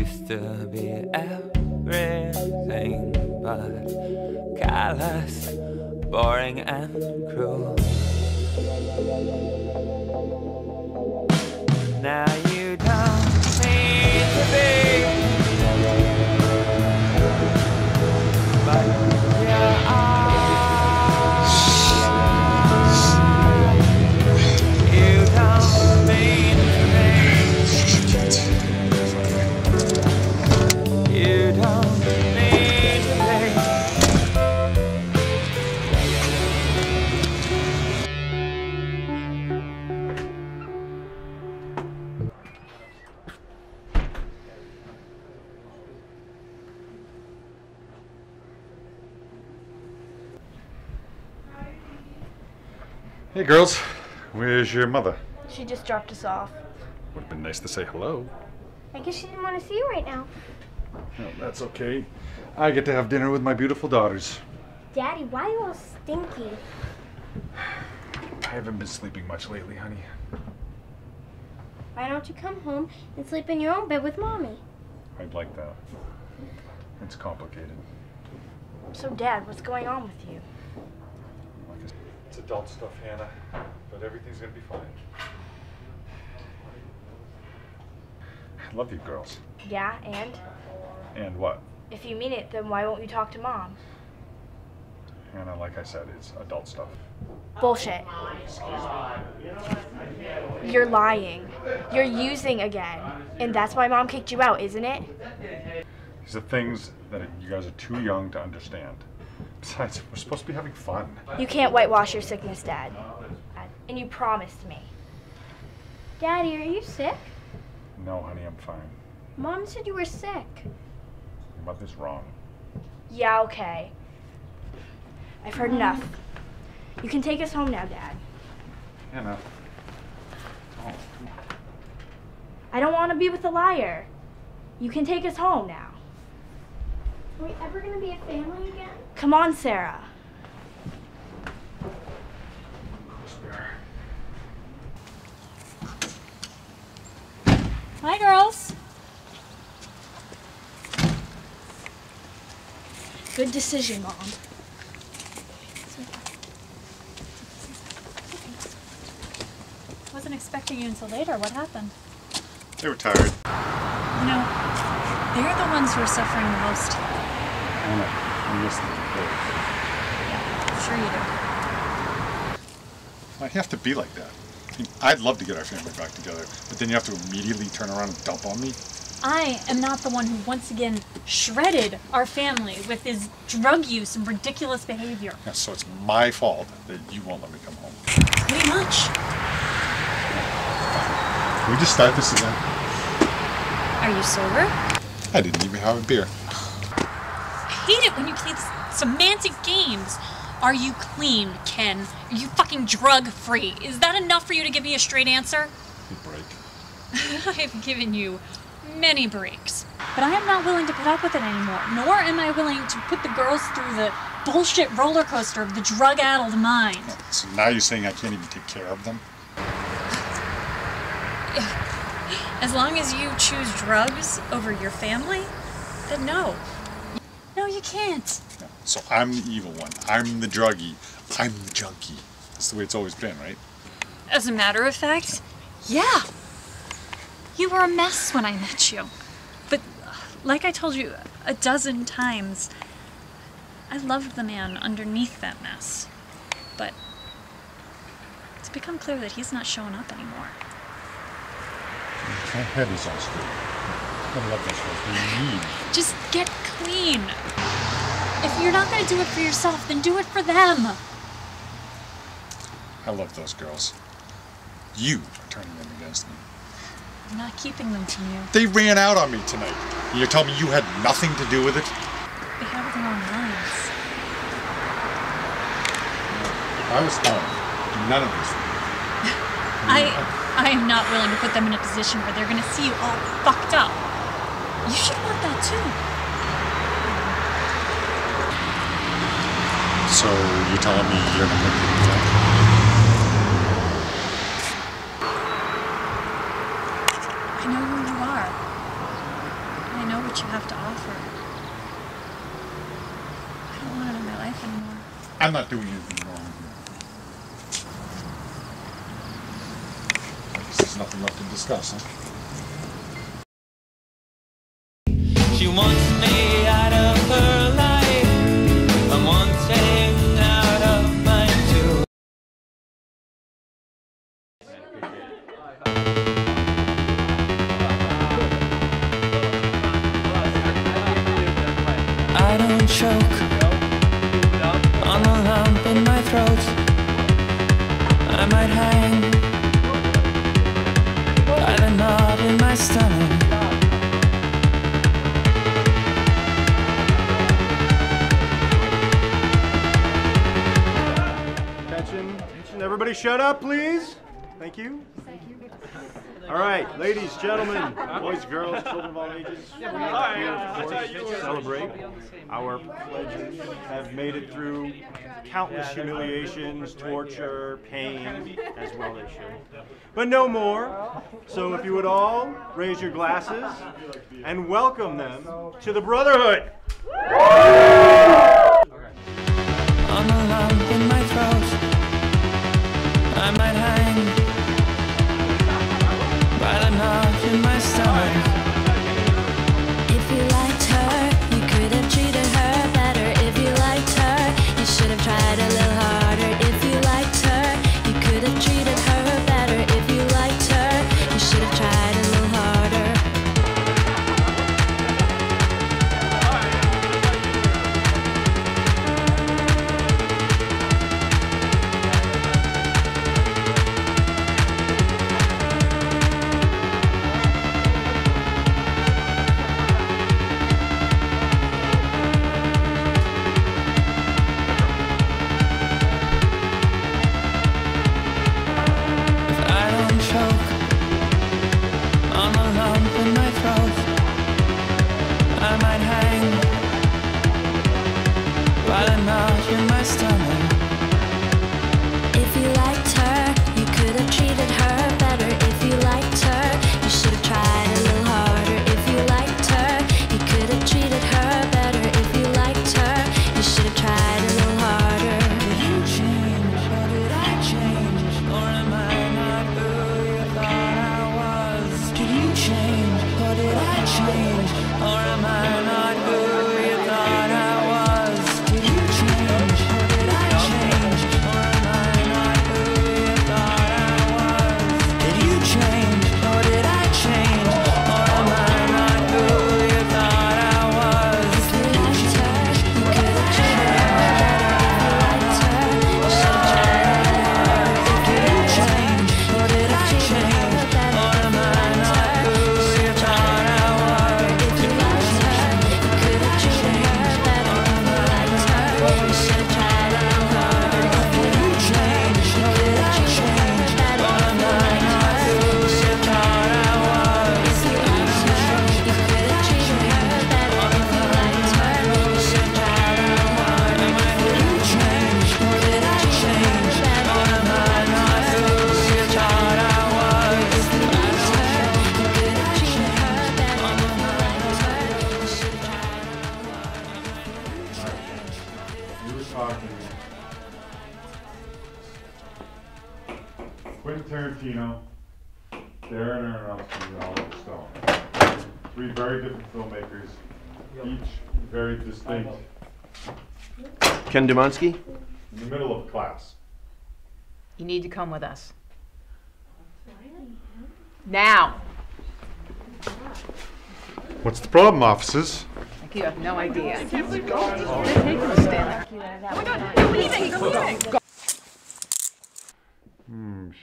used to be everything but callous, boring and cruel. Now you don't need to be, but you are. You don't mean to be. You don't mean to be. Hey girls, where's your mother? She just dropped us off. Would have been nice to say hello. I guess she didn't want to see you right now. No, that's okay. I get to have dinner with my beautiful daughters. Daddy, why are you all stinky? I haven't been sleeping much lately, honey. Why don't you come home and sleep in your own bed with Mommy? I'd like that. It's complicated. So, Dad, what's going on with you? It's adult stuff, Hannah, but everything's gonna be fine. I love you girls. Yeah, and? And what? If you mean it, then why won't you talk to Mom? Hannah, like I said, it's adult stuff. Bullshit. You're lying. You're using again. And that's why Mom kicked you out, isn't it? These are things that you guys are too young to understand. Besides, we're supposed to be having fun. You can't whitewash your sickness, Dad. And you promised me. Daddy, are you sick? No, honey, I'm fine. Mom said you were sick. Your mother's wrong. Yeah, okay. I've heard enough. You can take us home now, Dad. Hannah. Oh. I don't want to be with a liar. You can take us home now. Are we ever gonna be a family again? Come on, Sarah. Hi, girls. Good decision, Mom. Wasn't expecting you until later. What happened? They were tired. You know, they're the ones who are suffering the most. I know. I'm listening. Yeah, sure you do. I have to be like that. I mean, I'd love to get our family back together, but then you have to immediately turn around and dump on me? I am not the one who once again shredded our family with his drug use and ridiculous behavior. Yeah, so it's my fault that you won't let me come home. Pretty much. Can we just start this again? Are you sober? I didn't even have a beer. I hate it when you play semantic games. Are you clean, Ken? Are you fucking drug-free? Is that enough for you to give me a straight answer? You break. I've given you many breaks. But I am not willing to put up with it anymore, nor am I willing to put the girls through the bullshit roller coaster of the drug-addled mind. So now you're saying I can't even take care of them? As long as you choose drugs over your family, then no. No, you can't. Yeah. So I'm the evil one. I'm the druggie. I'm the junkie. That's the way it's always been, right? As a matter of fact, yeah. You were a mess when I met you. But like I told you a dozen times, I loved the man underneath that mess. But it's become clear that he's not showing up anymore. My head is all straight. I love this stuff. We need. Just get clean. If you're not going to do it for yourself, then do it for them. I love those girls. You are turning them against me. I'm not keeping them from you. They ran out on me tonight. And you're telling me you had nothing to do with it? They have their own lives. If I was home, none of this. I am not willing to put them in a position where they're going to see you all fucked up. You should want that too. So you're telling me you're not going to do that? I know who you are. I know what you have to offer. I don't want it in my life anymore. I'm not doing anything wrong. I guess there's nothing left to discuss, huh? She wants me out of her life. I'm wanting out of mine too. I don't choke on the lump in my throat. I might hang by the knot in my stomach. Attention, everybody shut up, please. Thank you. All right, ladies, gentlemen, boys, girls, children of all ages, we're here, of course, to celebrate. Our pledges have made it through countless humiliations, torture, pain, as well they should. But no more. So if you would all raise your glasses and welcome them to the Brotherhood. On the lump in my throat, I might hang by the knot in my stomach. If you liked her, you could have treated her better. If you liked her, you should have tried a little harder. If you liked her, you could have treated her better. If you liked her, you should have tried a little harder. in my stomach. If you liked her, you could have treated her better. If you liked her, you should have tried a little harder. If you liked her, you could have treated her better. If you liked her, you should have tried a little harder. Did you change, or did I change? Or am I not who you thought I was? Did you change, or did I change? Or am I not who you thought I was? Did you change, or did I change? Or am I not who you thought I was? Did you change, or did I change? Or am I not who you thought I was? If you liked her, you could have treated her better. If you liked her, you should have tried a little harder. Did you change, or did I change? Or am I not who you thought I was? If you liked her, you could have treated her better. If you liked her, you should have tried a little harder. Did you change, or did I change? Or am I not who you thought I was? If you liked her, you could have treated her better. If you liked her, you should have tried a little harder. Did you change, or did I change? Or am I not who you thought I was? If you liked her, you could have treated her better. If you liked her, you should have tried a little harder. You were talking. Quentin Tarantino, Darren Aronofsky, and Oliver Stone. Three very different filmmakers, each very distinct. Ken Dumansky? In the middle of class. You need to come with us. Now! What's the problem, officers? Like you have no idea. They're taking a stand. We're not leaving! We're leaving!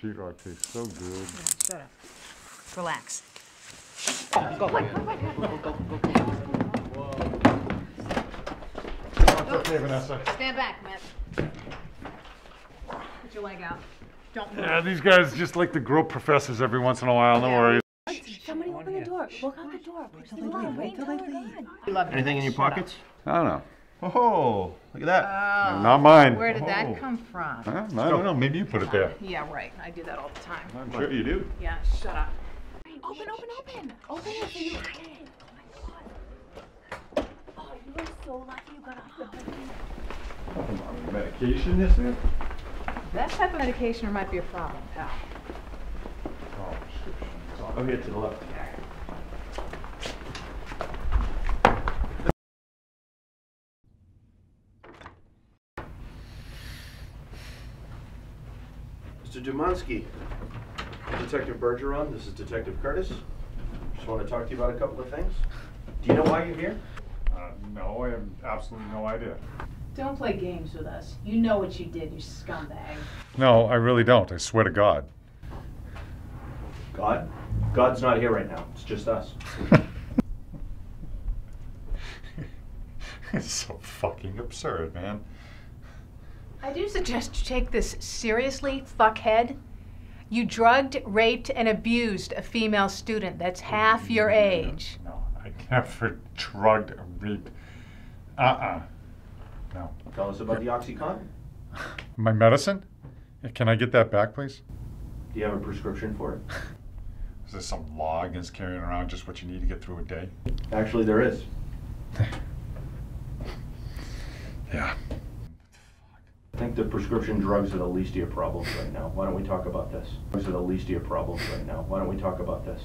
Sheetrock tastes so good. Shut up. Relax. It's okay, Vanessa. Stand back, Matt. Put your leg out. Don't move. Yeah, these guys just like to grope professors every once in a while, no worries. Somebody open the door. Walk out the door. Wait till they leave. Anything in your pockets? I don't know. Oh, look at that. Not mine. Where did Oh. that come from? Huh? I don't know. Maybe you put it there. Yeah, right. I do that all the time. I'm sure you do. Yeah, shut up. Open. Open it so you Oh, you are so lucky you got a Medication, this is? That type of medication might be a problem, pal. Oh, shit. Over here to the left. Mr. Dumansky, Detective Bergeron, this is Detective Curtis. Just want to talk to you about a couple of things. Do you know why you're here? No, I have absolutely no idea. Don't play games with us. You know what you did, you scumbag. No, I really don't. I swear to God. God? God's not here right now. It's just us. It's so fucking absurd, man. I do suggest you take this seriously, fuckhead. You drugged, raped, and abused a female student that's half your age. No, I never drugged or raped. No. Tell us about the OxyContin. My medicine? Can I get that back, please? Do you have a prescription for it? Is there some law against carrying around just what you need to get through a day? Actually, there is. Yeah. I think the prescription drugs are the least of your problems right now. Why don't we talk about this? Drugs are the least of your problems right now. Why don't we talk about this?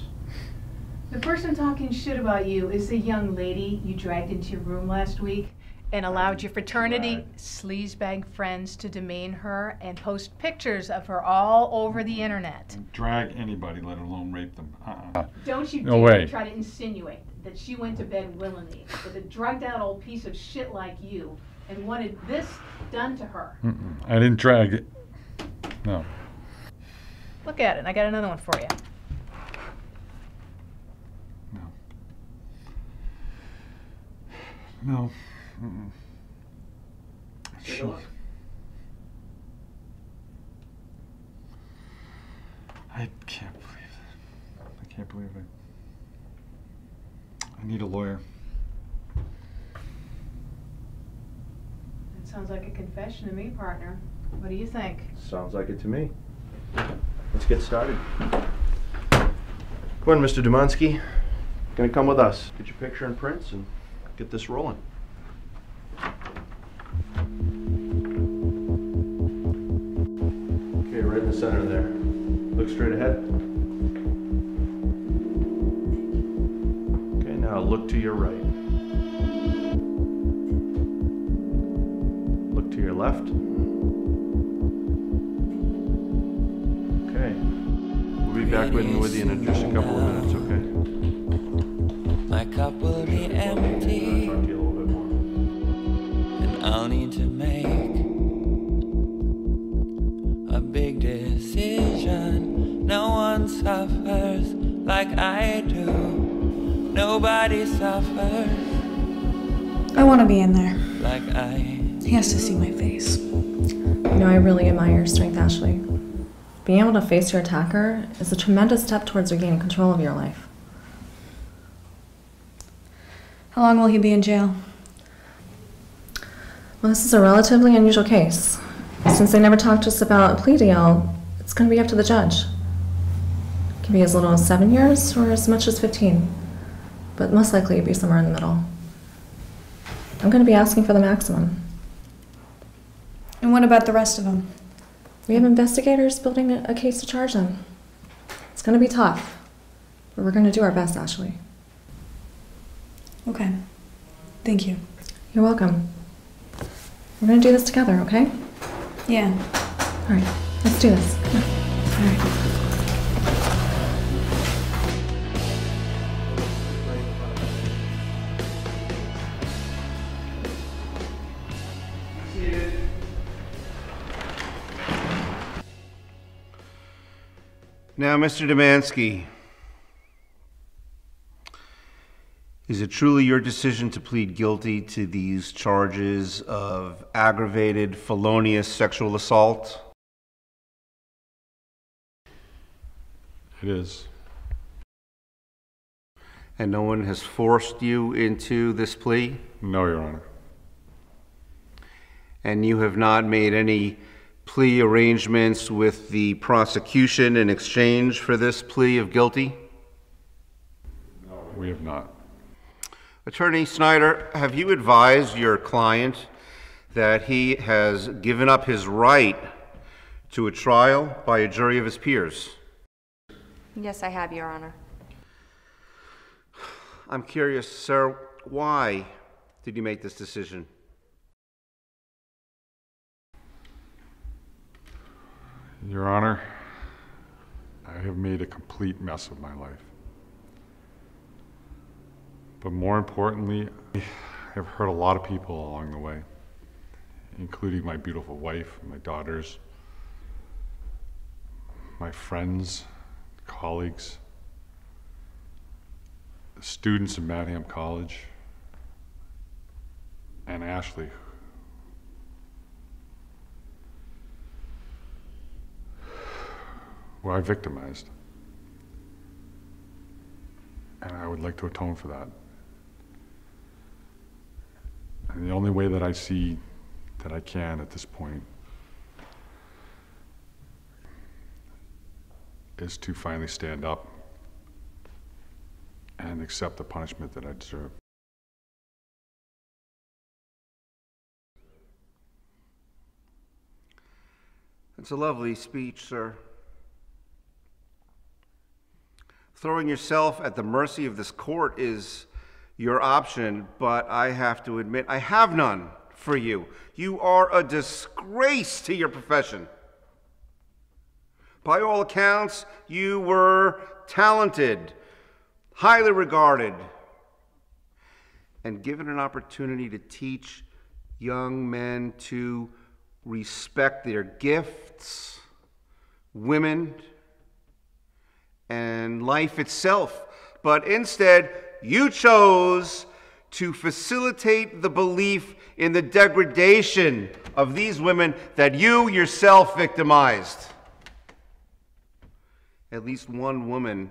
The person talking shit about you is the young lady you dragged into your room last week and allowed your fraternity sleazebag friends to demean her and post pictures of her all over the internet. Drag anybody, let alone rape them. Don't you No dare way. try to insinuate that she went to bed willingly with a drugged out old piece of shit like you and wanted this done to her. I didn't drag it. No. Look at it. I got another one for you. No. Take a look. I can't believe it. I can't believe it. I need a lawyer. That's Sounds like a confession to me, partner. What do you think? Sounds like it to me. Let's get started. Come on, Mr. Dumansky. Gonna come with us. Get your picture and prints and get this rolling. Okay, right in the center there. Look straight ahead. Okay, now look to your right. Look to your left. Okay. We'll be back with you in just a couple of minutes, okay? My cup will be empty, and I'll need to make a big decision. No one suffers like I do. Nobody suffers I want to be in there. like I. He has to see my face. You know, I really admire your strength, Ashley. Being able to face your attacker is a tremendous step towards regaining control of your life. How long will he be in jail? Well, this is a relatively unusual case. Since they never talked to us about a plea deal, it's going to be up to the judge. It can be as little as 7 years or as much as 15, but most likely it'll be somewhere in the middle. I'm going to be asking for the maximum. And what about the rest of them? We have investigators building a case to charge them. It's going to be tough, but we're going to do our best, Ashley. Okay. Thank you. You're welcome. We're going to do this together, okay? Yeah. All right, let's do this. Come on. All right. Now, Mr. Dumansky, is it truly your decision to plead guilty to these charges of aggravated felonious sexual assault? It is. And no one has forced you into this plea? No, Your Honor. And you have not made any plea arrangements with the prosecution in exchange for this plea of guilty? No, we have not. Attorney Snyder, have you advised your client that he has given up his right to a trial by a jury of his peers? Yes, I have, Your Honor. I'm curious, sir, why did you make this decision? Your Honor, I have made a complete mess of my life. But more importantly, I have hurt a lot of people along the way, including my beautiful wife, my daughters, my friends, colleagues, the students in Madham College, and Ashley, who I victimized. And I would like to atone for that. And the only way that I see that I can at this point is to finally stand up and accept the punishment that I deserve. It's a lovely speech, sir. Throwing yourself at the mercy of this court is your option, but I have to admit, I have none for you. You are a disgrace to your profession. By all accounts, you were talented, highly regarded, and given an opportunity to teach young men to respect their gifts, women, and life itself. But instead, you chose to facilitate the belief in the degradation of these women that you yourself victimized. At least one woman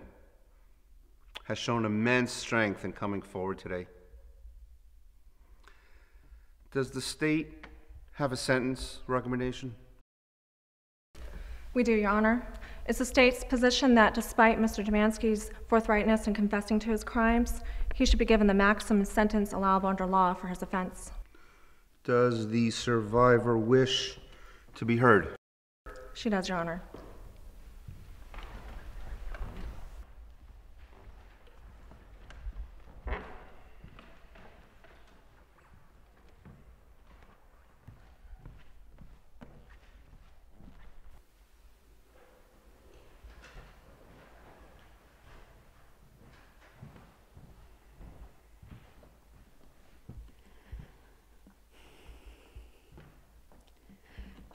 has shown immense strength in coming forward today. Does the state have a sentence recommendation? We do, Your Honor. It's the state's position that despite Mr. Demansky's forthrightness in confessing to his crimes, he should be given the maximum sentence allowable under law for his offense. Does the survivor wish to be heard? She does, Your Honor.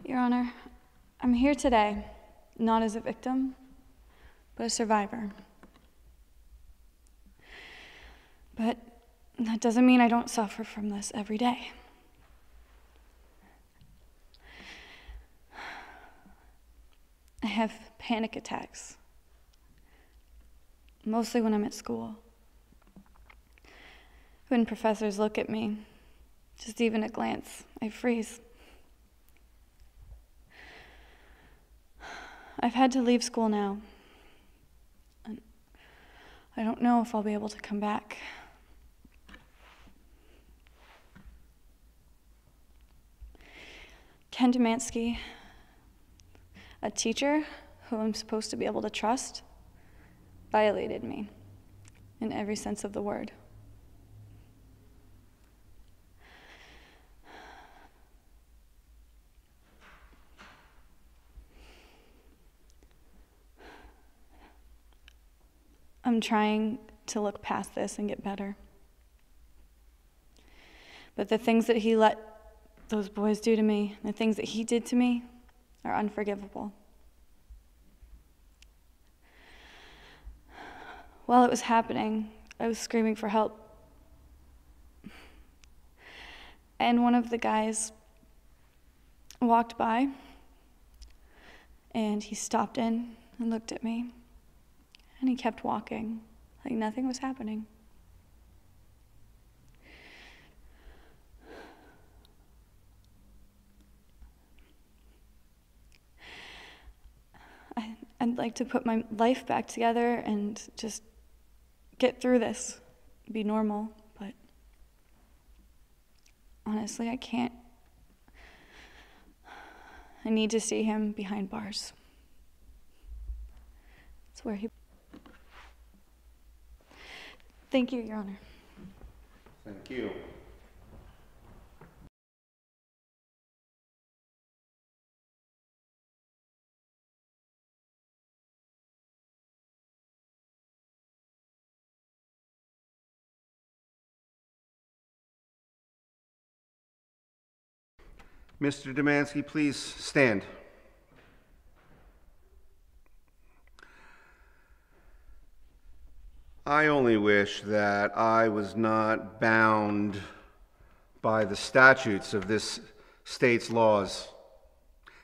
Your Honor, I'm here today, not as a victim, but a survivor. But that doesn't mean I don't suffer from this every day. I have panic attacks, mostly when I'm at school. When professors look at me, just even a glance, I freeze. I've had to leave school now. And I don't know if I'll be able to come back. Ken Demansky, a teacher who I'm supposed to be able to trust, violated me in every sense of the word. I'm trying to look past this and get better. But the things that he let those boys do to me, the things that he did to me, are unforgivable. While it was happening, I was screaming for help. And one of the guys walked by, and he stopped in and looked at me. And he kept walking, like nothing was happening. I'd like to put my life back together and just get through this, be normal, but honestly, I can't. I need to see him behind bars. It's where he... Thank you, Your Honor. Thank you. Mr. Demansky, please stand. I only wish that I was not bound by the statutes of this state's laws,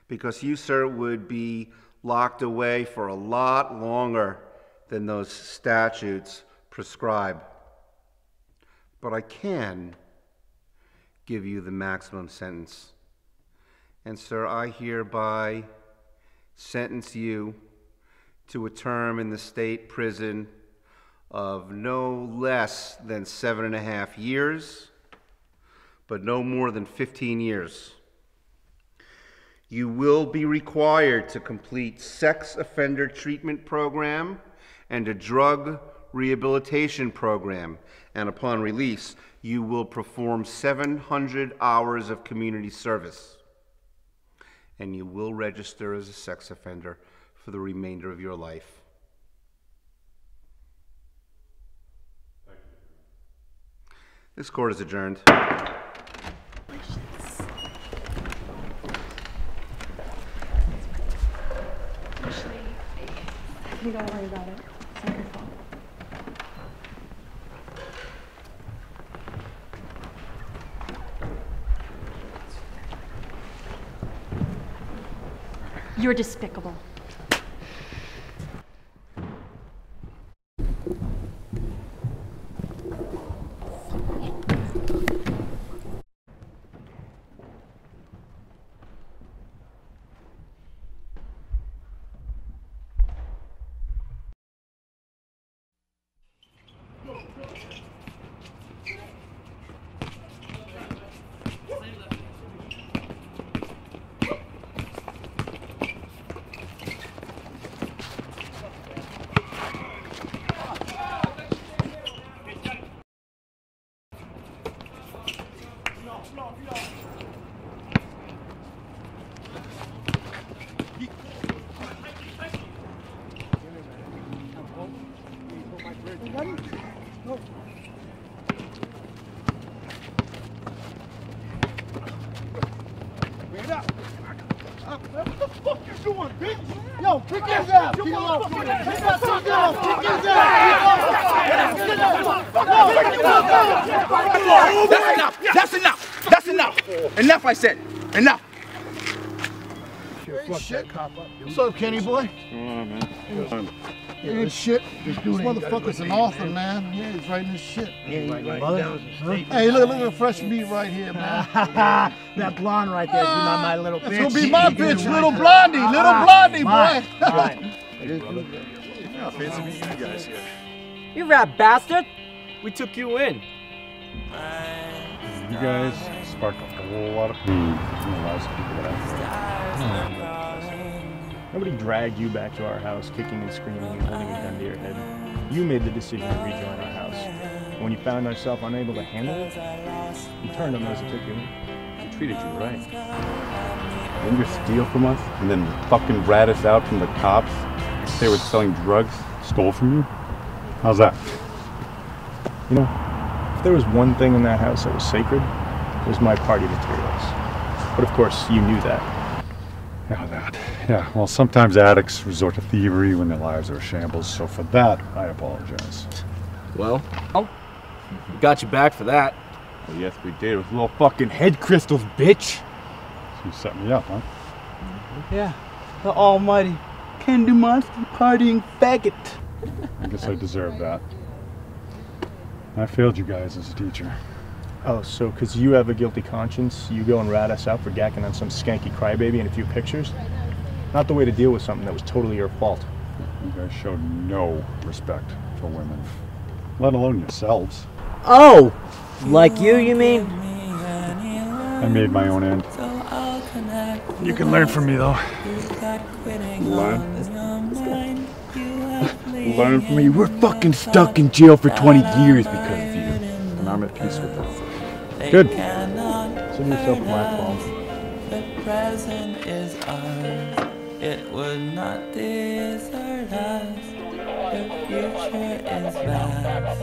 because you, sir, would be locked away for a lot longer than those statutes prescribe. But I can give you the maximum sentence. And, sir, I hereby sentence you to a term in the state prison of no less than 7.5 years, but no more than 15 years. You will be required to complete sex offender treatment program and a drug rehabilitation program, and upon release, you will perform 700 hours of community service, and you will register as a sex offender for the remainder of your life. This court is adjourned. You don't worry about it. It's not your fault. You're despicable. Yo, kick his ass! Kick his ass! Kick his ass! That's enough! That's enough! Enough, I said! Enough! Shit. What's up, Kenny boy? Ain't shit. This motherfucker's an author, man. Yeah, he's writing his shit. Hey, look at the fresh meat right here, man. That blonde right there is my little bitch. It's gonna be my bitch, little blondie, boy. Yeah, fancy meeting you guys here. You rat bastard! We took you in. You guys sparked a whole lot of pain in the lives of people that I Nobody dragged you back to our house kicking and screaming and holding a gun to your head. You made the decision to rejoin our house. And when you found yourself unable to handle it, you turned on those that took you in. We treated you right. Didn't you steal from us and then fucking rat us out from the cops? They were selling drugs? Stole from you? How's that? You know, if there was one thing in that house that was sacred, it was my party materials. But of course, you knew that. Yeah, that. Yeah, well, sometimes addicts resort to thievery when their lives are a shambles, so for that, I apologize. Well, we got you back for that. Well, yes, we did. It was little fucking head crystals, bitch. So you set me up, huh? Yeah, the almighty Ken Dumansky partying faggot. I guess I deserve that. I failed you guys as a teacher. Oh, so because you have a guilty conscience, you go and rat us out for gacking on some skanky crybaby and a few pictures? Not the way to deal with something that was totally your fault. You guys showed no respect for women, let alone yourselves. Oh! Like you mean? I made my own end. You can learn from me, though. Learn? Learn from me? We're fucking stuck in jail for 20 years because of you. And I'm at peace with that. Good. Send yourself a platform. The present is ours. It would not desert us. The future is vast.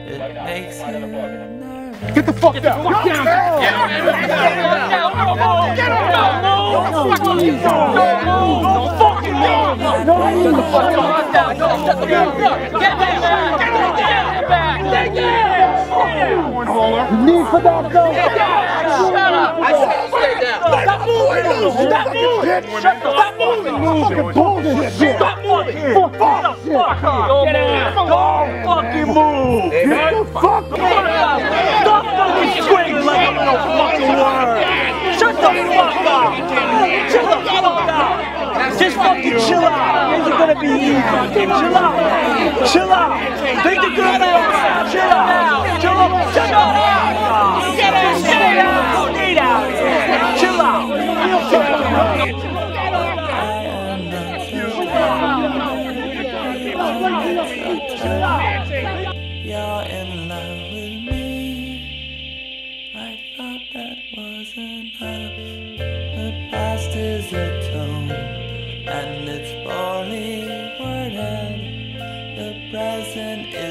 It makes you nervous. Get the fuck down! Get the fuck down! Leave for that go! Shut up! I said stay down! Stop moving! Stop moving! Stop moving! Bullshit! Stop moving! Fuck the fuck up! Get out! Don't fucking move! Get the fuck up! Stop fucking screaming like I'm no fucking word! Shut the fuck up! Shut the fuck up! Just fucking chill out! Things are gonna be easy! Chill out! Chill out! Things are gonna be alright! Chill out! Chill out! Shut up! Get out! Get out! Get out here! Chill out! You're in love with me. I thought that was enough. The past is a tone, and it's poorly worded. The present is